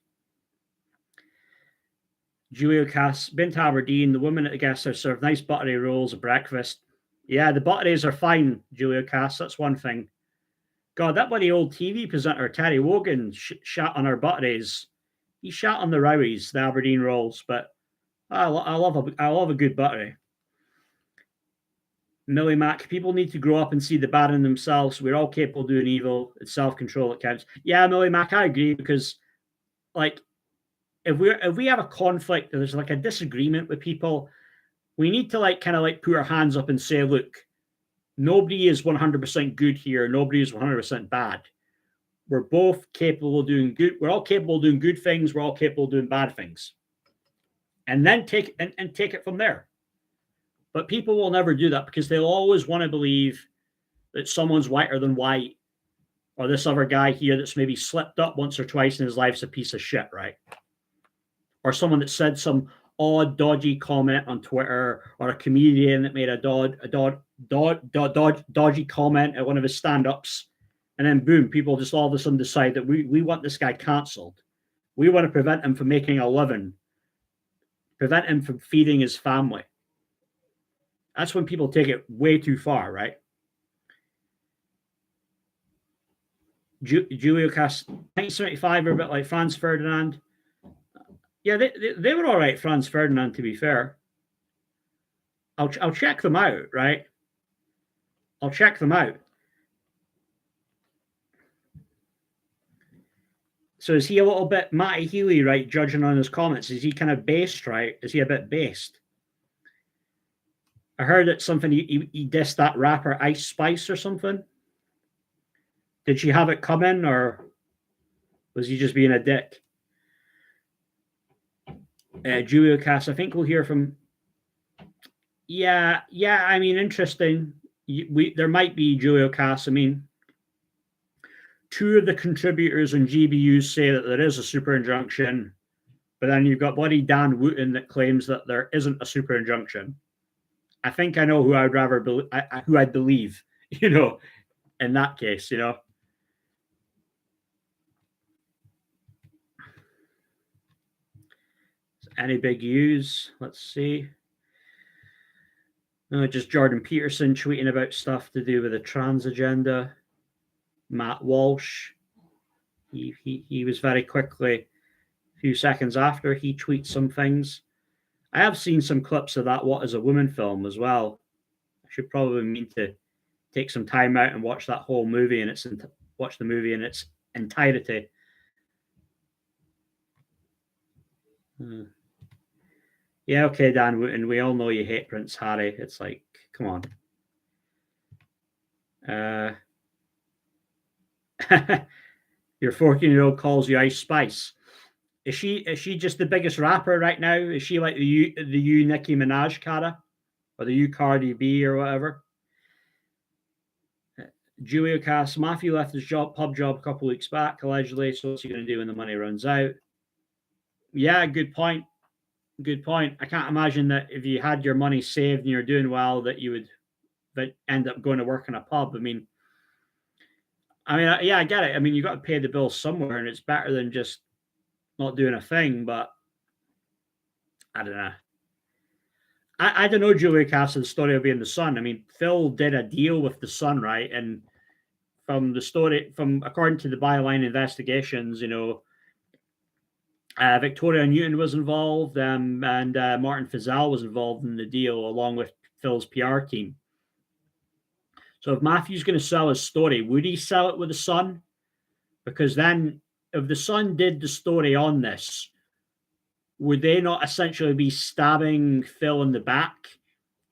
Julio Cass, been to Aberdeen. The women at the guest house serve nice buttery rolls at breakfast. Yeah, the butteries are fine, Julio Cass. That's one thing. God, that bloody old TV presenter, Terry Wogan, shat on our butteries. He shat on the Rowies, the Aberdeen rolls, but I love a good buttery. Millie Mac, people need to grow up and see the bad in themselves. We're all capable of doing evil. It's self-control that counts. Yeah, Millie Mac, I agree, because like if we have a conflict, there's like a disagreement with people, we need to kind of put our hands up and say, look, nobody is 100% good here. Nobody is 100% bad. We're both capable of doing good. We're all capable of doing good things. We're all capable of doing bad things. And then take it from there. But people will never do that because they'll always want to believe that someone's whiter than white, or this other guy here that's maybe slipped up once or twice in his life's a piece of shit, right? Or someone that said some odd, dodgy comment on Twitter, or a comedian that made a dodgy comment at one of his stand-ups, and then boom, people just all of a sudden decide that we want this guy cancelled. We want to prevent him from making a living, prevent him from feeding his family. That's when people take it way too far, right? Julio Cast, 1975 are a bit like Franz Ferdinand. Yeah, they were all right, Franz Ferdinand, to be fair. I'll check them out, right? I'll check them out. So is he a little bit Matty Healy, right, judging on his comments? Is he kind of based, right? Is he a bit based? I heard that something he dissed that rapper Ice Spice or something. Did she have it coming, or was he just being a dick? Julio Cass, I think we'll hear from. Yeah. I mean, interesting. There might be Julio Cass. I mean, two of the contributors in GBU say that there is a super injunction, but then you've got bloody Dan Wooten that claims that there isn't a super injunction. I think I know who I'd rather who I'd believe, in that case, Any big U's? Let's see. Just Jordan Peterson tweeting about stuff to do with the trans agenda. Matt Walsh. He was very quickly, a few seconds after, he tweets some things. I have seen some clips of that What is a Woman film as well. I should probably mean to take some time out and watch that whole movie and watch the movie in its entirety. Yeah, okay, Dan Wooten, we all know you hate Prince Harry. It's like, come on. Your 14-year-old calls you Ice Spice. Is she just the biggest rapper right now? Is she like the you Nicki Minaj cara, or the you Cardi B or whatever? Julio Cass, Matthew left his pub job a couple weeks back, allegedly. So what's he going to do when the money runs out? Yeah, good point. Good point. I can't imagine that if you had your money saved and you're doing well, that you would end up going to work in a pub. I mean, yeah, I get it. I mean, you got to pay the bills somewhere, and it's better than just not doing a thing. But I don't know. I don't know, Julia Cass's story of being the Sun. I mean, Phil did a deal with the Sun, right? And from the story, according to the Byline investigations, Victoria Newton was involved, and Martin Fizel was involved in the deal, along with Phil's PR team. So if Matthew's going to sell his story, would he sell it with the Sun? Because then, if the Sun did the story on this, would they not essentially be stabbing Phil in the back?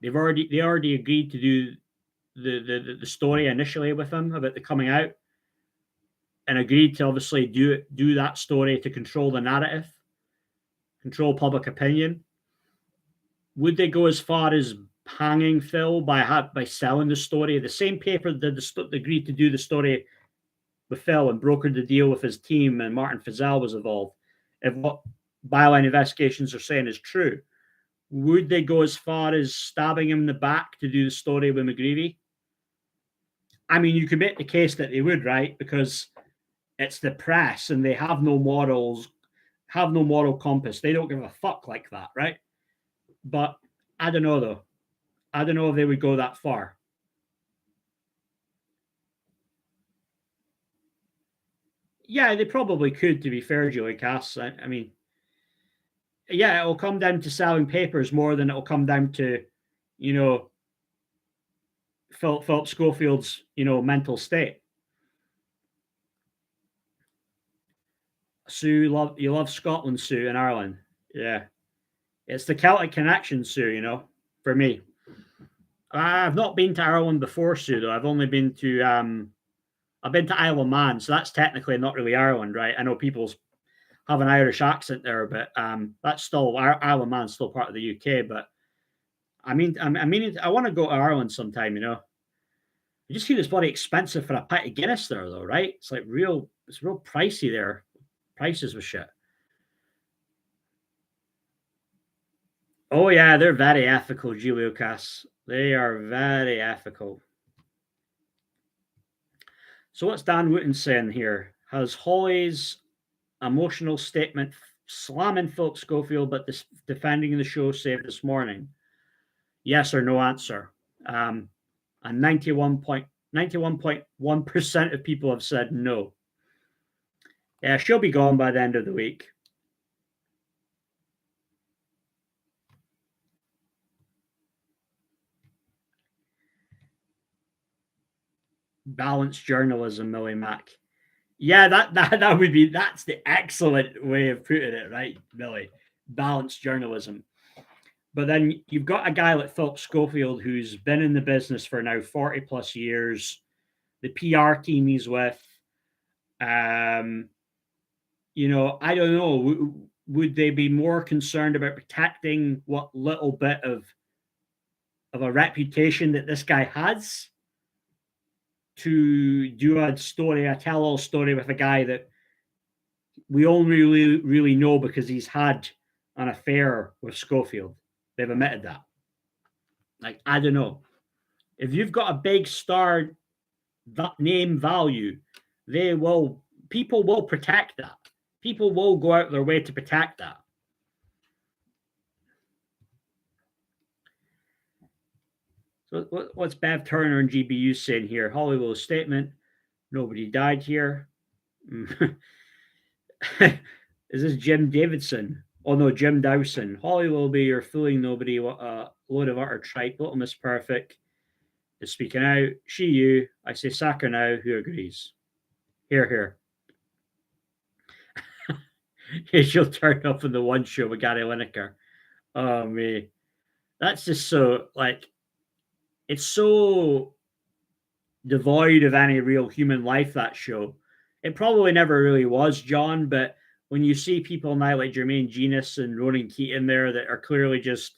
They already agreed to do the story initially with him about the coming out, and agreed to obviously do that story to control the narrative, control public opinion. Would they go as far as hanging Phil by selling the story. The same paper that agreed to do the story with Phil and brokered the deal with his team, and Martin Fizel was involved. If what byline investigations are saying is true, would they go as far as stabbing him in the back to do the story with McGreevy? I mean, you could make the case that they would, right? Because it's the press and they have no morals, have no moral compass. They don't give a fuck like that, right? But I don't know, though. I don't know if they would go that far. Yeah, they probably could, to be fair, Julie Cass. I mean, yeah, it'll come down to selling papers more than it'll come down to, you know, Phillip Schofield's, mental state. Sue, you love Scotland, Sue, and Ireland. Yeah. It's the Celtic connection, Sue, for me. I've not been to Ireland before, Sue, though. I've only been to I've been to Isle of Man, so that's technically not really Ireland, right? I know people have an Irish accent there, but that's still Isle of Man's still part of the UK. But I mean, I want to go to Ireland sometime. You just hear it's bloody expensive for a pint of Guinness there, though, right? It's real pricey there. Prices with shit. Oh yeah, they're very ethical, Julio Cass. They are very ethical. So what's Dan Wooten saying here? Has Holly's emotional statement slamming Phillip Schofield but defending the show saved this morning? Yes or no answer. And 91.1% of people have said no. Yeah, she'll be gone by the end of the week. Balanced journalism, Millie Mac. Yeah, that would be, that's the excellent way of putting it, right, Millie? Balanced journalism. But then you've got a guy like Phillip Schofield who's been in the business for now 40 plus years. The PR team he's with, I don't know. Would they be more concerned about protecting what little bit of a reputation that this guy has, to do a tell-all story with a guy that we only really know because he's had an affair with Schofield? They've admitted that. I don't know. If you've got a big star name value, people will protect that. People will go out their way to protect that. So what's Bev Turner and GBU saying here? Holly Will's statement, nobody died here. Is this Jim Davidson? Oh no, Jim Dowson. Holly Willoughby, you're fooling nobody. What a load of utter tripe. Little Miss Perfect is speaking out. She, you. I say sack her now. Who agrees? Here. She'll turn up in the one show with Gary Lineker. Oh me. That's just so it's so devoid of any real human life, that show. It probably never really was, John, but when you see people now like Jermaine Genius and Ronan Keaton there that are clearly just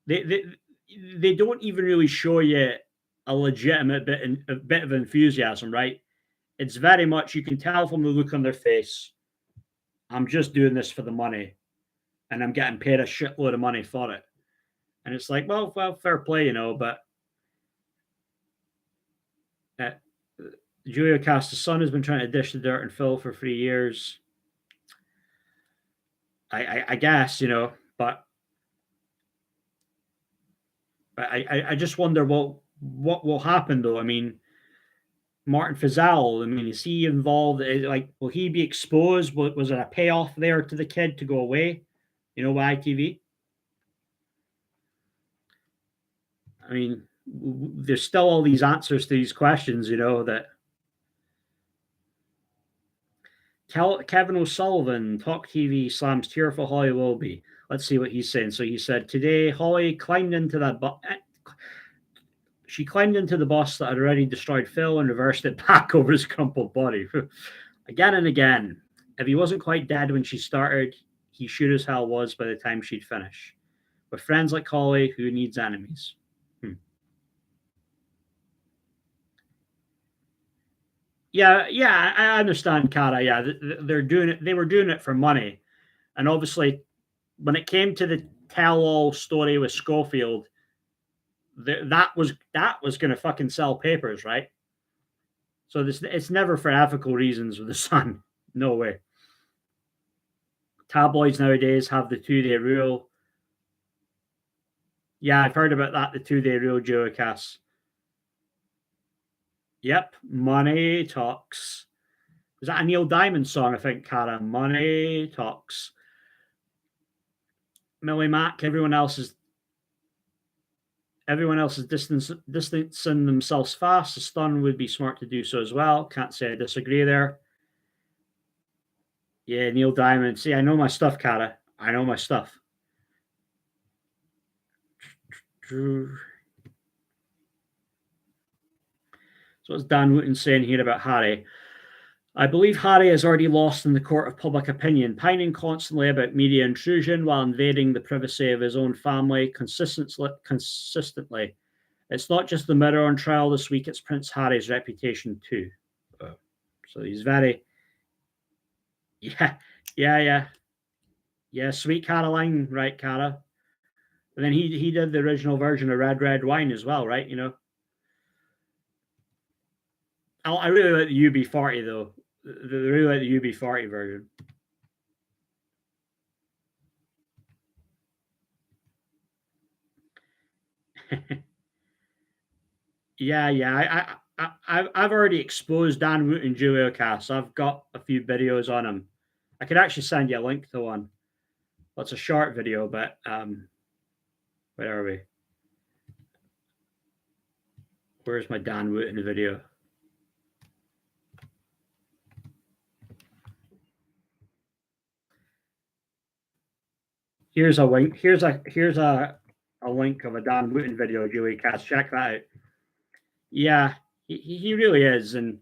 they don't even really show you a legitimate bit of enthusiasm, right? It's very much, you can tell from the look on their face, I'm just doing this for the money and I'm getting paid a shitload of money for it. And it's like, well, fair play, but Julia Casta's son has been trying to dish the dirt and Phil for 3 years. I guess, but I just wonder what will happen, though. I mean, Martin Fizel, is he involved? Will he be exposed? Was it a payoff there to the kid to go away, with ITV? I mean, there's still all these answers to these questions, that Kevin O'Sullivan, Talk TV, slams tearful Holly Willoughby. Let's see what he's saying. So he said, today, Holly climbed into that she climbed into the bus that had already destroyed Phil and reversed it back over his crumpled body. Again and again. If he wasn't quite dead when she started, he sure as hell was by the time she'd finished. with friends like Holly, who needs enemies? Yeah, I understand, Cara. Yeah, they're doing it. They were doing it for money, and obviously, when it came to the tell-all story with Schofield, that was going to fucking sell papers, right? So it's never for ethical reasons with the Sun. No way. Tabloids nowadays have the 2-day rule. Yeah, I've heard about that. The 2-day rule, Joe Cass. Yep, money talks. Is that a Neil Diamond song? I think, Cara. Money talks. Millie Mac. Everyone else is distancing themselves fast. The Sun would be smart to do so as well. Can't say I disagree there. Yeah, Neil Diamond. See, I know my stuff, Cara. I know my stuff. So what's Dan Wooten saying here about Harry? I believe Harry has already lost in the court of public opinion, pining constantly about media intrusion while invading the privacy of his own family consistently. It's not just the Mirror on trial this week, it's Prince Harry's reputation too. So he's very... Yeah, Sweet Caroline, right, Cara? And then he did the original version of Red Wine as well, right? You know, I really like the UB40 though. I really like the UB40 version. Yeah. I've already exposed Dan Woot and Julio Cass. I've got a few videos on him. I could actually send you a link to one. Well, it's a short video, but where are we? Where's my Dan Woot in the video? Here's a link. Here's a link of a Dan Wooten video, Julio Cass. Check that out. Yeah, he really is, and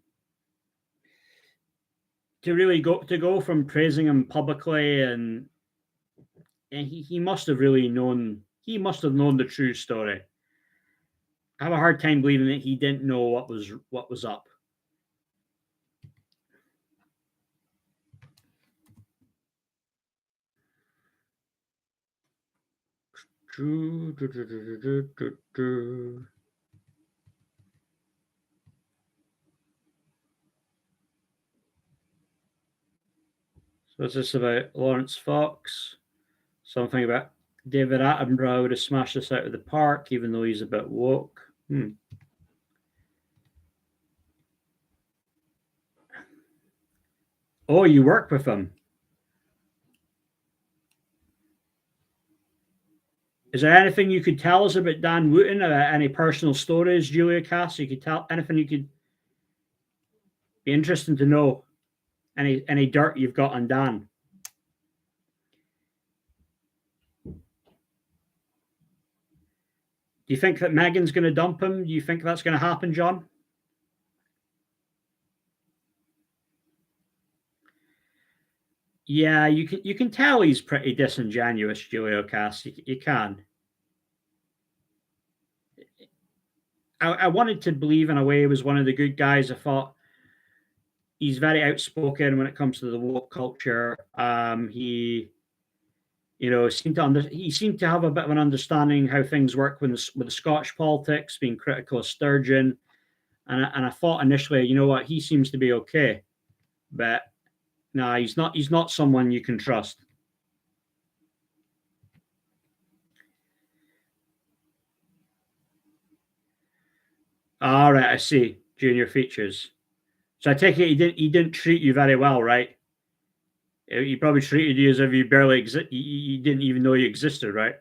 to go from praising him publicly and he must have really known. He must have known the true story. I have a hard time believing that he didn't know what was up. So is this about Lawrence Fox? Something about David Attenborough would have smashed this out of the park, even though he's a bit woke. Oh, you work with him. Is there anything you could tell us about Dan Wooten, about any personal stories, Julia Cass? You could tell anything you could be interesting to know. Any dirt you've got on Dan? Do you think that Meghan's going to dump him? Do you think that's going to happen, John? Yeah, you can tell he's pretty disingenuous, Julio Cass. You can. I wanted to believe in a way he was one of the good guys. I thought he's very outspoken when it comes to the woke culture. He seemed to have a bit of an understanding how things work with the Scottish politics, being critical of Sturgeon. And I thought initially, you know what, he seems to be okay. But no, he's not someone you can trust. All right, I see. Junior features. So I take it he didn't treat you very well, right? He probably treated you as if you barely exist. You didn't even know you existed, right?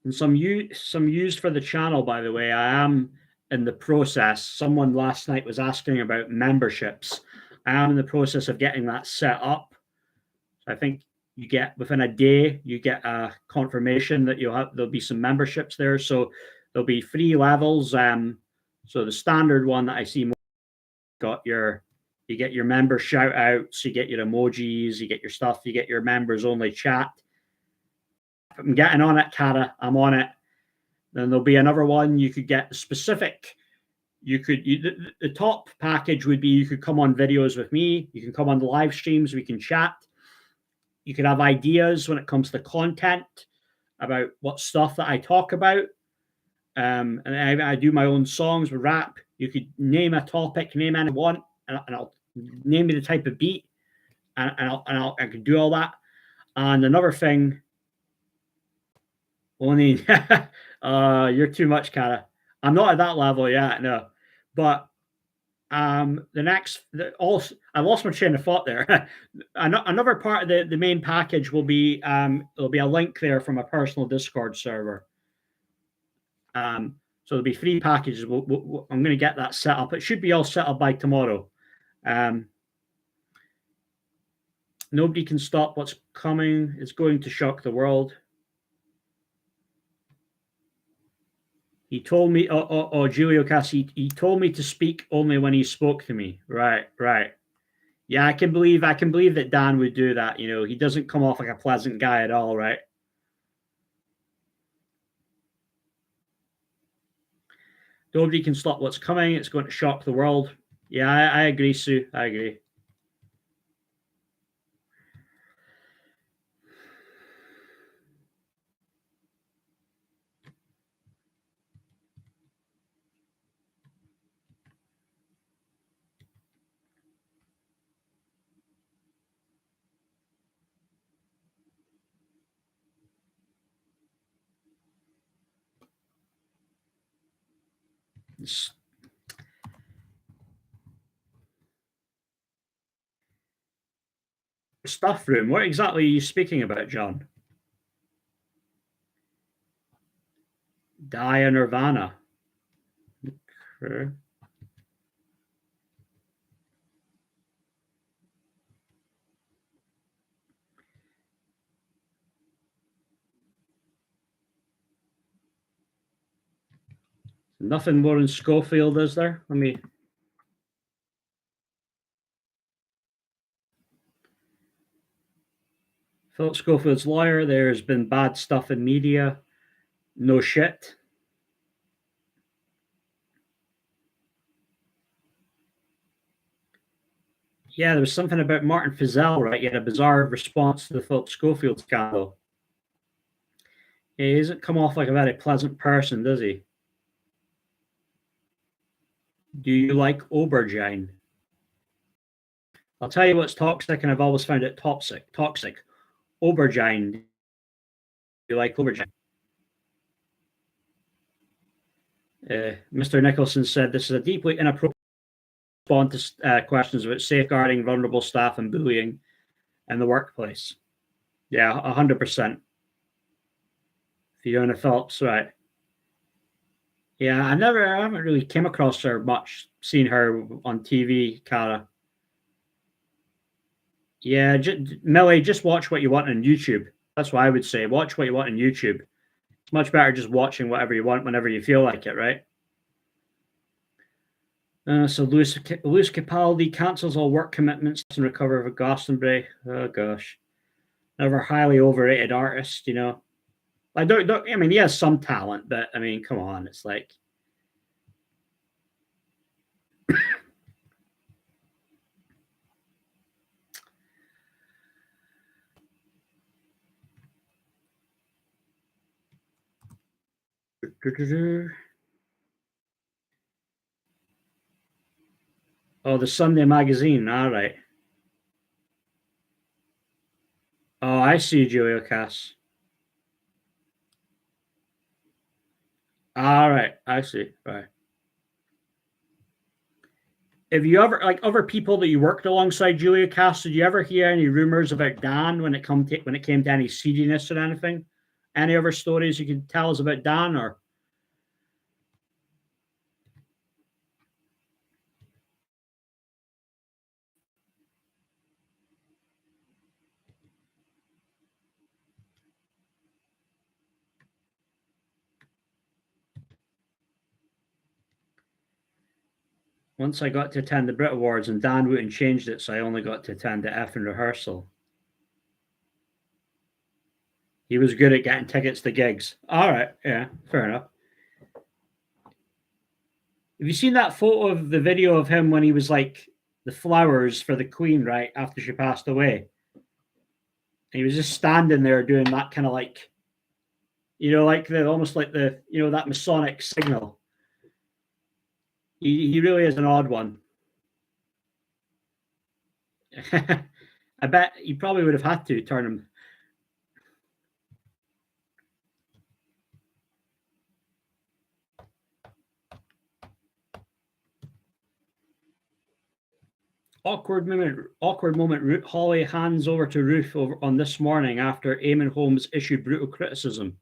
And some used for the channel, by the way. I am in the process. Someone last night was asking about memberships. I am in the process of getting that set up. I think you get within a day, you get a confirmation that there'll be some memberships there. So there'll be 3 levels. So the standard one that I see got your You get your member shout outs, you get your emojis, you get your stuff, you get your members only chat. I'm getting on it, Cara. I'm on it. Then there'll be another one. You could get specific. The top package would be you could come on videos with me. You can come on the live streams. We can chat. You could have ideas when it comes to content about what stuff that I talk about. And I do my own songs with rap. You could name a topic, name any one, and I'll name me the type of beat, and I can do all that. And another thing, only you're too much, Cara. I'm not at that level yet, no. But I lost my train of thought there. Another part of the main package will be there'll be a link there from a personal Discord server. So there'll be 3 packages. I'm going to get that set up. It should be all set up by tomorrow. Nobody can stop what's coming. It's going to shock the world. He told me, Julio Cassi, he told me to speak only when he spoke to me. Right. Yeah, I can believe that Dan would do that. You know, he doesn't come off like a pleasant guy at all, right? Nobody can stop what's coming. It's going to shock the world. Yeah, I agree, Sue. I agree. Stuff room. What exactly are you speaking about, John? Dia Nirvana. Okay. Nothing more than Schofield, is there? Let me. Phillip Schofield's lawyer. There's been bad stuff in media. No shit. Yeah, there was something about Martin Fizel, right? He had a bizarre response to the Phillip Schofield scandal. He doesn't come off like a very pleasant person, does he? Do you like aubergine? I'll tell you what's toxic, and I've always found it toxic. Aubergine. Do you like aubergine? Mr. Nicholson said this is a deeply inappropriate response to questions about safeguarding vulnerable staff and bullying in the workplace. Yeah, 100%. Fiona Phillips, right. Yeah, I haven't really came across her much, seen her on TV, Cara. Yeah, Millie, just watch what you want on YouTube. That's what I would say. Watch what you want on YouTube. It's much better just watching whatever you want whenever you feel like it, right? So Lewis Capaldi cancels all work commitments and recover for Glastonbury. Oh gosh, another highly overrated artist. You know, I don't. I mean, he has some talent, but I mean, come on, it's like. Oh, the Sunday magazine. All right. Oh, I see, Julio Cass. All right, I see. Right. Have you ever, like other people that you worked alongside Julia Cass, did you ever hear any rumors about Dan when it came to any seediness or anything? Any other stories you can tell us about Dan or? Once I got to attend the Brit Awards and Dan Wooten changed it, so I only got to attend the effing rehearsal. He was good at getting tickets to gigs. All right, yeah, fair enough. Have you seen that photo of the video of him when he was like the flowers for the Queen, right, after she passed away? And he was just standing there doing that kind of like, like the almost like the, that Masonic signal. He really is an odd one. I bet he probably would have had to turn him. Awkward moment. Holly hands over to Ruth on This Morning after Eamon Holmes issued brutal criticism.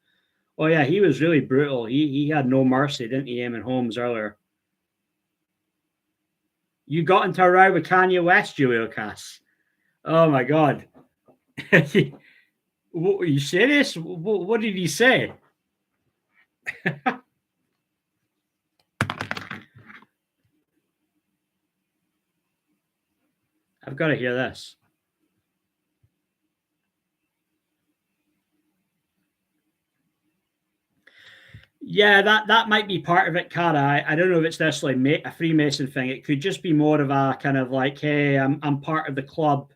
Oh yeah, he was really brutal. He had no mercy, didn't he, Eamon Holmes earlier? You got into a row with Kanye West, Julio Cass. Oh my God. What, are you serious? What did he say? I've got to hear this. Yeah, that might be part of it, Cara. I don't know if it's necessarily a Freemason thing. It could just be more of a kind of like, hey, I'm part of the club.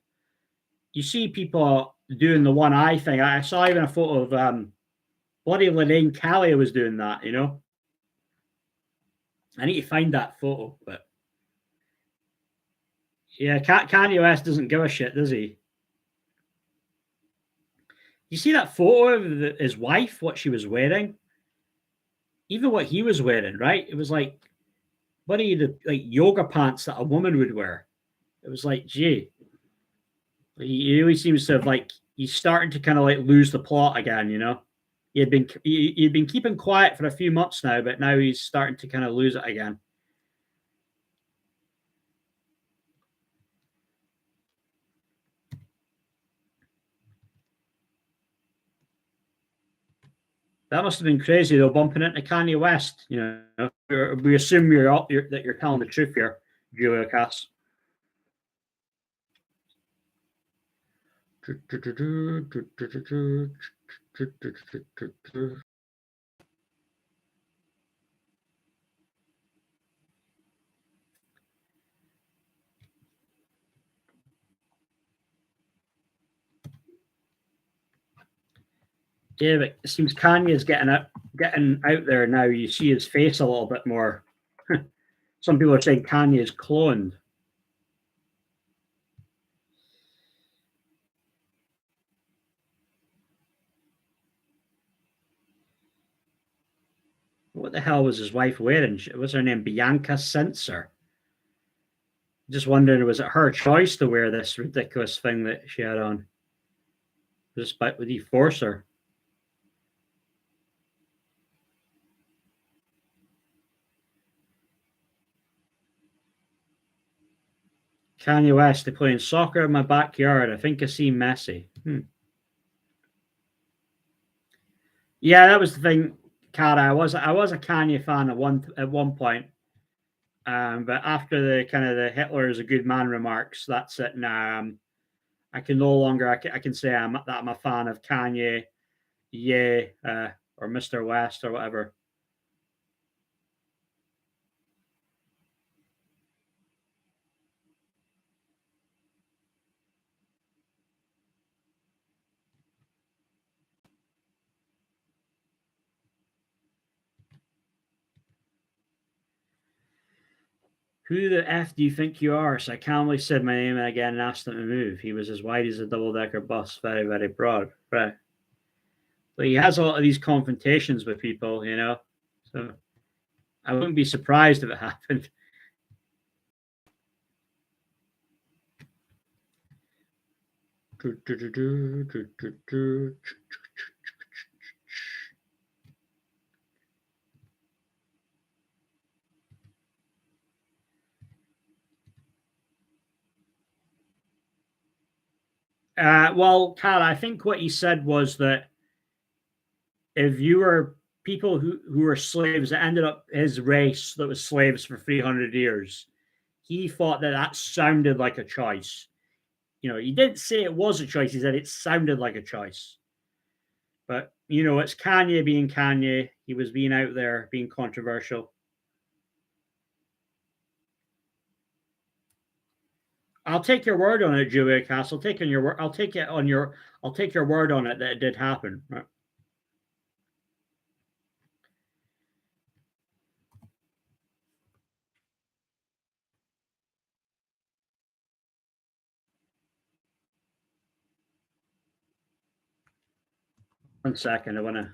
You see people doing the one eye thing. I saw even a photo of bloody Lorraine Callie was doing that, I need to find that photo, but yeah, Kanye West doesn't give a shit, does he? You see that photo of his wife, what she was wearing? Even what he was wearing, right? It was like, the like yoga pants that a woman would wear. It was like, gee, he really seems to have he's starting to kind of like lose the plot again, He'd been keeping quiet for a few months now, but now he's starting to kind of lose it again. That must have been crazy though, bumping into Kanye West. We assume that you're telling the truth here, Julia Cass. Yeah, but it seems Kanye's getting out there now. You see his face a little bit more. Some people are saying Kanye's cloned. What the hell was his wife wearing? What's her name? Bianca Censor. Just wondering, was it her choice to wear this ridiculous thing that she had on? Would he force her? Kanye West, they're playing soccer in my backyard. I think I see Messi. Yeah, that was the thing, Cara. I was a Kanye fan at one point. But after the kind of the Hitler is a good man remarks, that's it now. I can no longer, I can say I'm a fan of Kanye, or Mr. West or whatever. Who the F do you think you are? So I calmly said my name again and asked him to move. He was as wide as a double-decker bus, very, very broad. Right. But he has a lot of these confrontations with people, So I wouldn't be surprised if it happened. Well, Cal, I think what he said was that if you were people who were slaves that ended up his race that was slaves for 300 years, he thought that that sounded like a choice. You know, he didn't say it was a choice. He said it sounded like a choice. But, you know, it's Kanye being Kanye. He was being out there, being controversial. I'll take your word on it, Julia Cass. I'll take your word. I'll take it on your. I'll take your word on it that it did happen. Right. One second. I want to.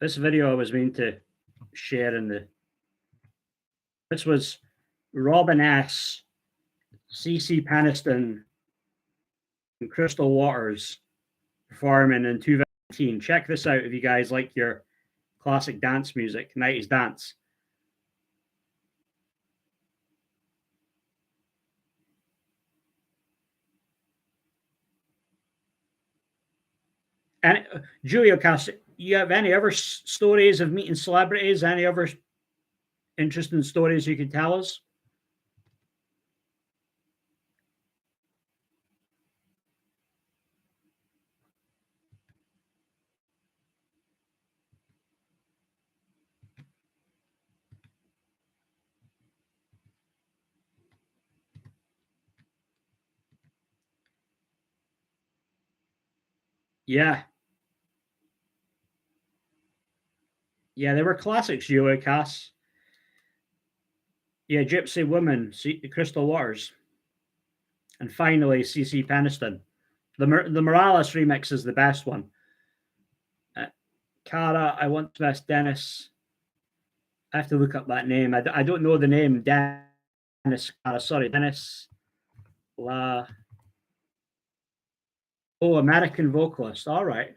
This video I was meant to share in the. This was Robin S., CC Peniston, and Crystal Waters performing in 2019. Check this out if you guys like your classic dance music, 90s dance. And Julio Cast, you have any other stories of meeting celebrities? Any other interesting stories you could tell us? Yeah. Yeah, they were classics, Julio Cast. Yeah, Gypsy Woman, Crystal Waters. And finally, CC Peniston. The Morales remix is the best one. Cara, I want to miss Dennis. I have to look up that name. I don't know the name. Dennis Cara, sorry, Dennis La. Oh, American vocalist. All right.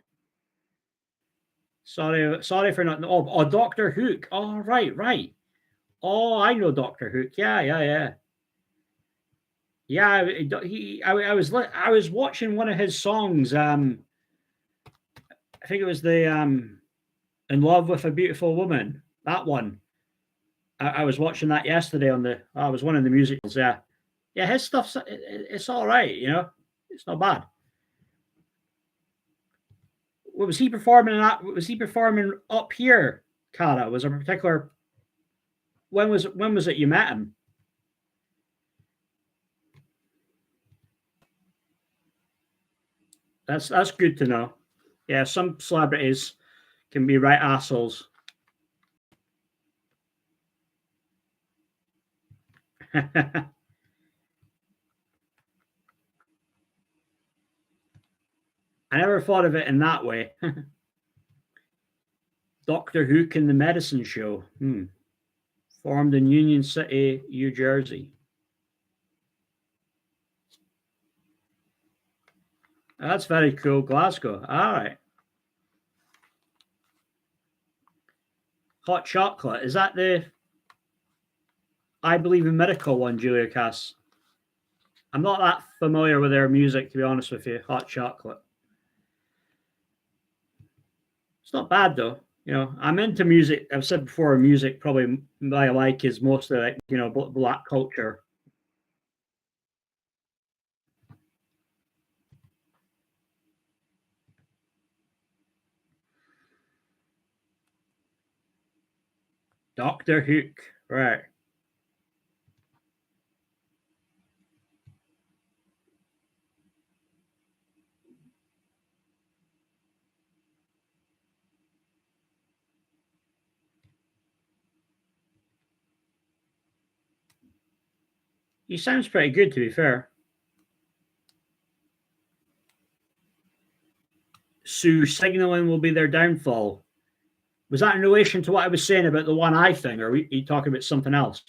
Sorry for not. Oh, Doctor Hook. Oh, right. Oh, I know Doctor Hook. Yeah. Yeah, I was watching one of his songs. I think it was the "In Love with a Beautiful Woman." That one. I was watching that yesterday on the. I was one of the musicals. Yeah. His stuff's it's all right. You know, it's not bad. What was he performing? Was he performing up here? Cara, was a particular. When was it you met him? That's good to know. Yeah, some celebrities can be right assholes. I never thought of it in that way. Doctor Hook and the Medicine Show. Formed in Union City, New Jersey. That's very cool. Glasgow. All right. Hot Chocolate. Is that the I Believe in Miracle one, Julia Cass? I'm not that familiar with their music, to be honest with you. Hot Chocolate. It's not bad though. You know, I'm into music. I've said before, music probably my like is mostly like black culture. Doctor Hook, right? He sounds pretty good, to be fair. Sue signaling will be their downfall. Was that in relation to what I was saying about the one eye thing, or are you talking about something else?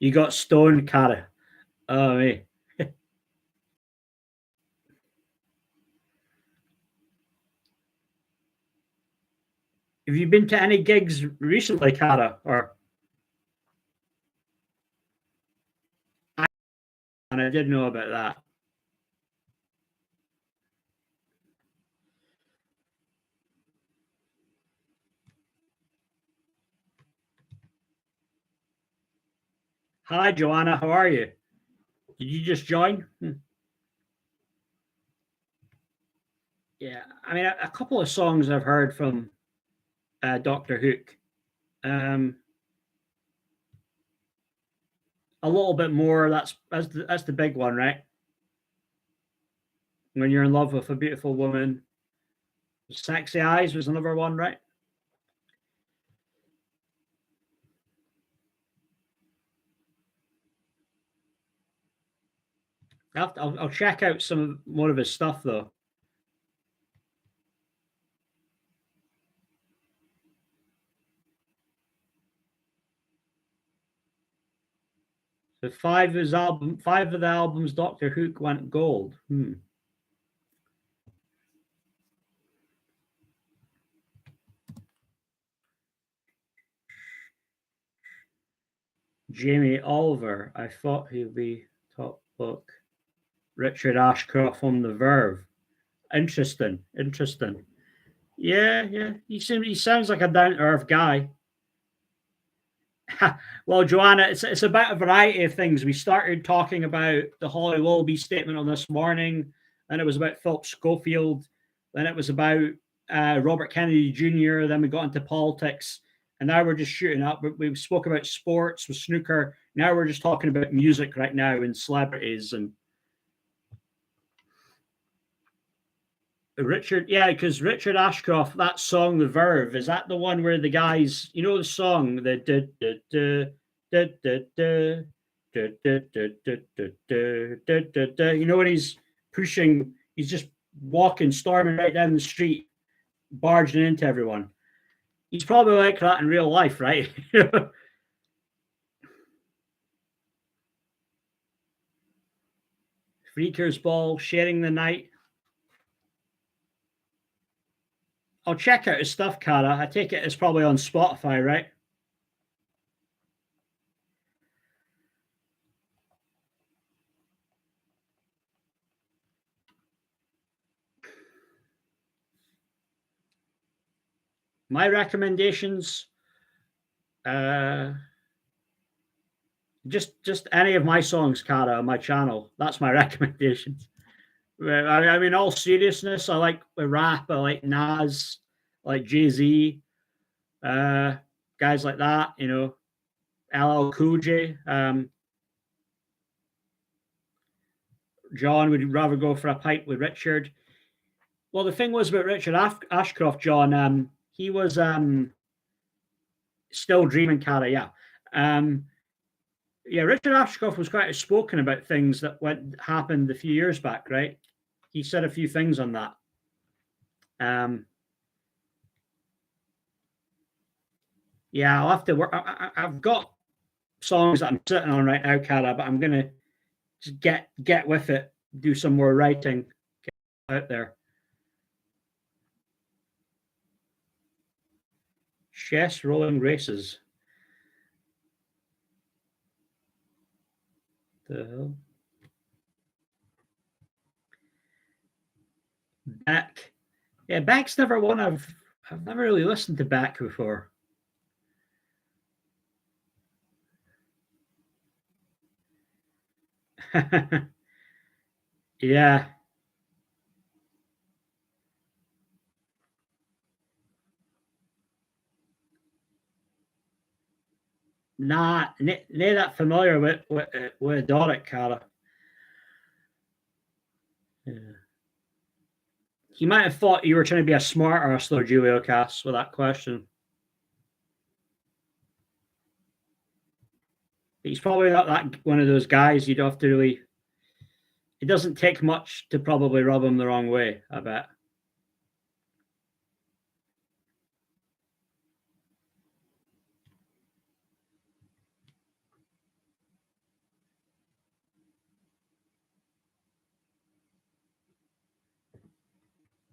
You got stoned, Cara. Oh, me. Have you been to any gigs recently, Cara? Or and I did know about that. Hi, Joanna. How are you? Did you just join? Yeah, I mean, a couple of songs I've heard from Doctor Hook. Um, a little bit more. That's the big one, right? When you're in love with a beautiful woman. Sexy Eyes was another one, right? I'll check out some more of his stuff though. So five of the albums, Doctor Hook went gold. Jamie Oliver, I thought he'd be top book. Richard Ashcroft from The Verve. Interesting, interesting. Yeah, yeah. He sounds like a down to earth guy. Well, Joanna, it's about a variety of things. We started talking about the Holly Willoughby statement on this morning, then it was about Phillip Schofield, then it was about Robert Kennedy Jr., then we got into politics, and now we're just shooting up. We spoke about sports with snooker. Now we're just talking about music right now and celebrities and Richard, yeah, because Richard Ashcroft, that song, The Verve, is that the one where the guys, you know, the song, the you know, when he's pushing, he's just walking, storming right down the street, barging into everyone. He's probably like that in real life, right? Freakers Ball, Sharing the Night. I'll check out his stuff, Cara. I take it it's probably on Spotify, right? My recommendations, uh, just any of my songs, Cara, on my channel. That's my recommendations. I mean, all seriousness, I like rap. I like Nas, I like Jay Z, uh, guys like that. You know, LL Cool J. John would rather go for a pipe with Richard. Well, the thing was about Richard Ashcroft, John. He was still dreaming, Cara. Yeah. Um, yeah, Richard Ashcroft was quite outspoken about things that happened a few years back, right? He said a few things on that. Um, yeah, I'll have to work. I've got songs that I'm sitting on right now, Cara, but I'm gonna just get with it, do some more writing out there. Chess rolling races. The hell? Back. Yeah, Back's never one I've never really listened to Back before. Yeah. Nah, nae that familiar with Doric, Cara. Yeah. He might have thought you were trying to be a smart arse though, Julio Cass, with that question. He's probably not that one of those guys you'd have to really. It doesn't take much to probably rub him the wrong way, I bet.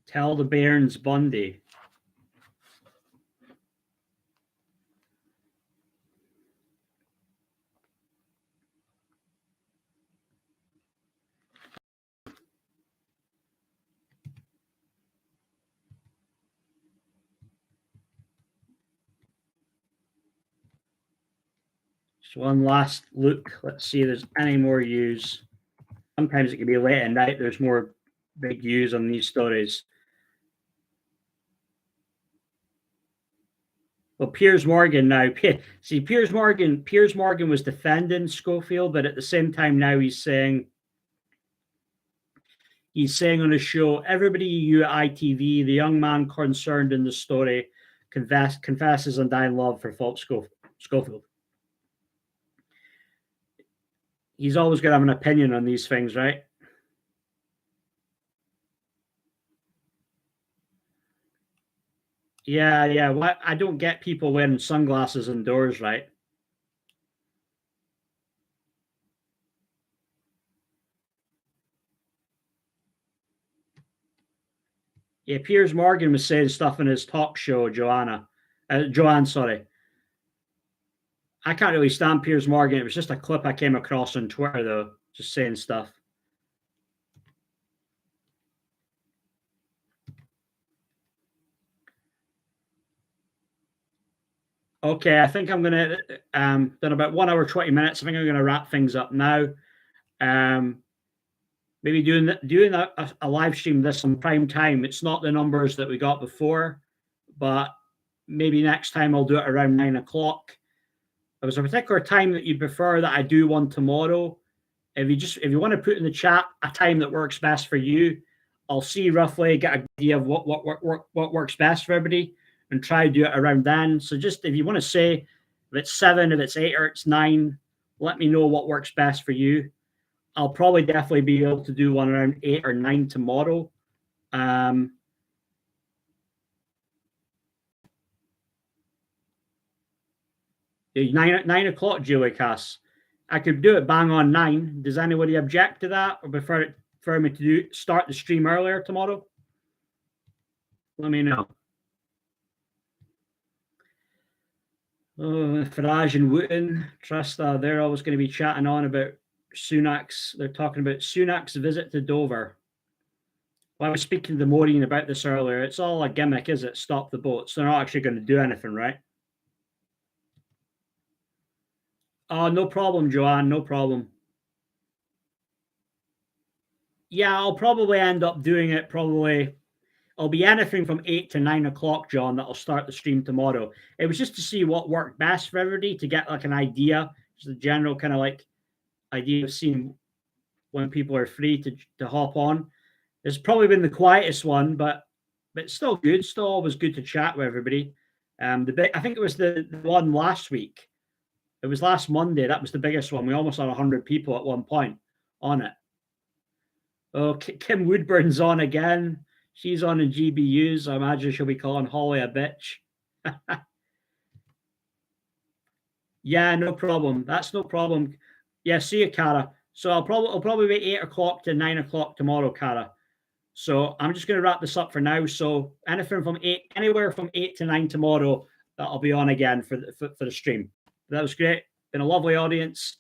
Tell the Bairns Bundy. So one last look. Let's see if there's any more views. Sometimes it can be late at night. There's more big views on these stories. Well, Piers Morgan now. See, Piers Morgan was defending Schofield, but at the same time now he's saying on his show, everybody you at ITV, the young man concerned in the story, confesses undying love for Phillip Schofield. He's always going to have an opinion on these things, right? Yeah. Well, I don't get people wearing sunglasses indoors, right? Yeah, Piers Morgan was saying stuff in his talk show, Joanne, sorry. I can't really stand Piers Morgan. It was just a clip I came across on Twitter, though, just saying stuff. Okay, I think I'm gonna done about 1 hour 20 minutes. I think I'm gonna wrap things up now. Maybe doing a live stream this on prime time. It's not the numbers that we got before, but maybe next time I'll do it around 9 o'clock. If there's a particular time that you prefer that I do one tomorrow, if you want to put in the chat a time that works best for you, I'll see roughly, get an idea of what works best for everybody, and try to do it around then. So just if you want to say if it's 7, if it's 8, or it's 9, let me know what works best for you. I'll probably definitely be able to do one around 8 or 9 tomorrow. 9 o'clock, Julie Cass. I could do it bang on 9. Does anybody object to that, or prefer me to start the stream earlier tomorrow? Let me know. Oh, Farage and Wooten, Trista, they're always going to be chatting on about Sunak's. They're talking about Sunak's visit to Dover. Well, I was speaking to Maureen about this earlier. It's all a gimmick, is it? Stop the boats. They're not actually going to do anything, right? Oh, no problem, Joanne. No problem. Yeah, I'll probably end up doing it. I'll be anything from 8 to 9 o'clock, John. That'll start the stream tomorrow. It was just to see what worked best for everybody, to get like an idea, just a general kind of like idea of seeing when people are free to hop on. It's probably been the quietest one, but still good. Still always good to chat with everybody. I think it was the one last week. It was last Monday. That was the biggest one. We almost had 100 people at one point on it. Oh, Kim Woodburn's on again. She's on in GBUs. I imagine she'll be calling Holly a bitch. Yeah, no problem. That's no problem. Yeah, see you, Cara. So I'll probably be 8 o'clock to 9 o'clock tomorrow, Cara. So I'm just going to wrap this up for now. So anywhere from 8 to 9 tomorrow, that'll be on again for the stream. That was great. Been a lovely audience.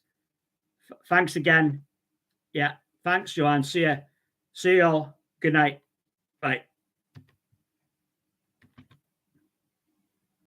Thanks again. Yeah. Thanks, Joanne. See you all. Good night. Bye.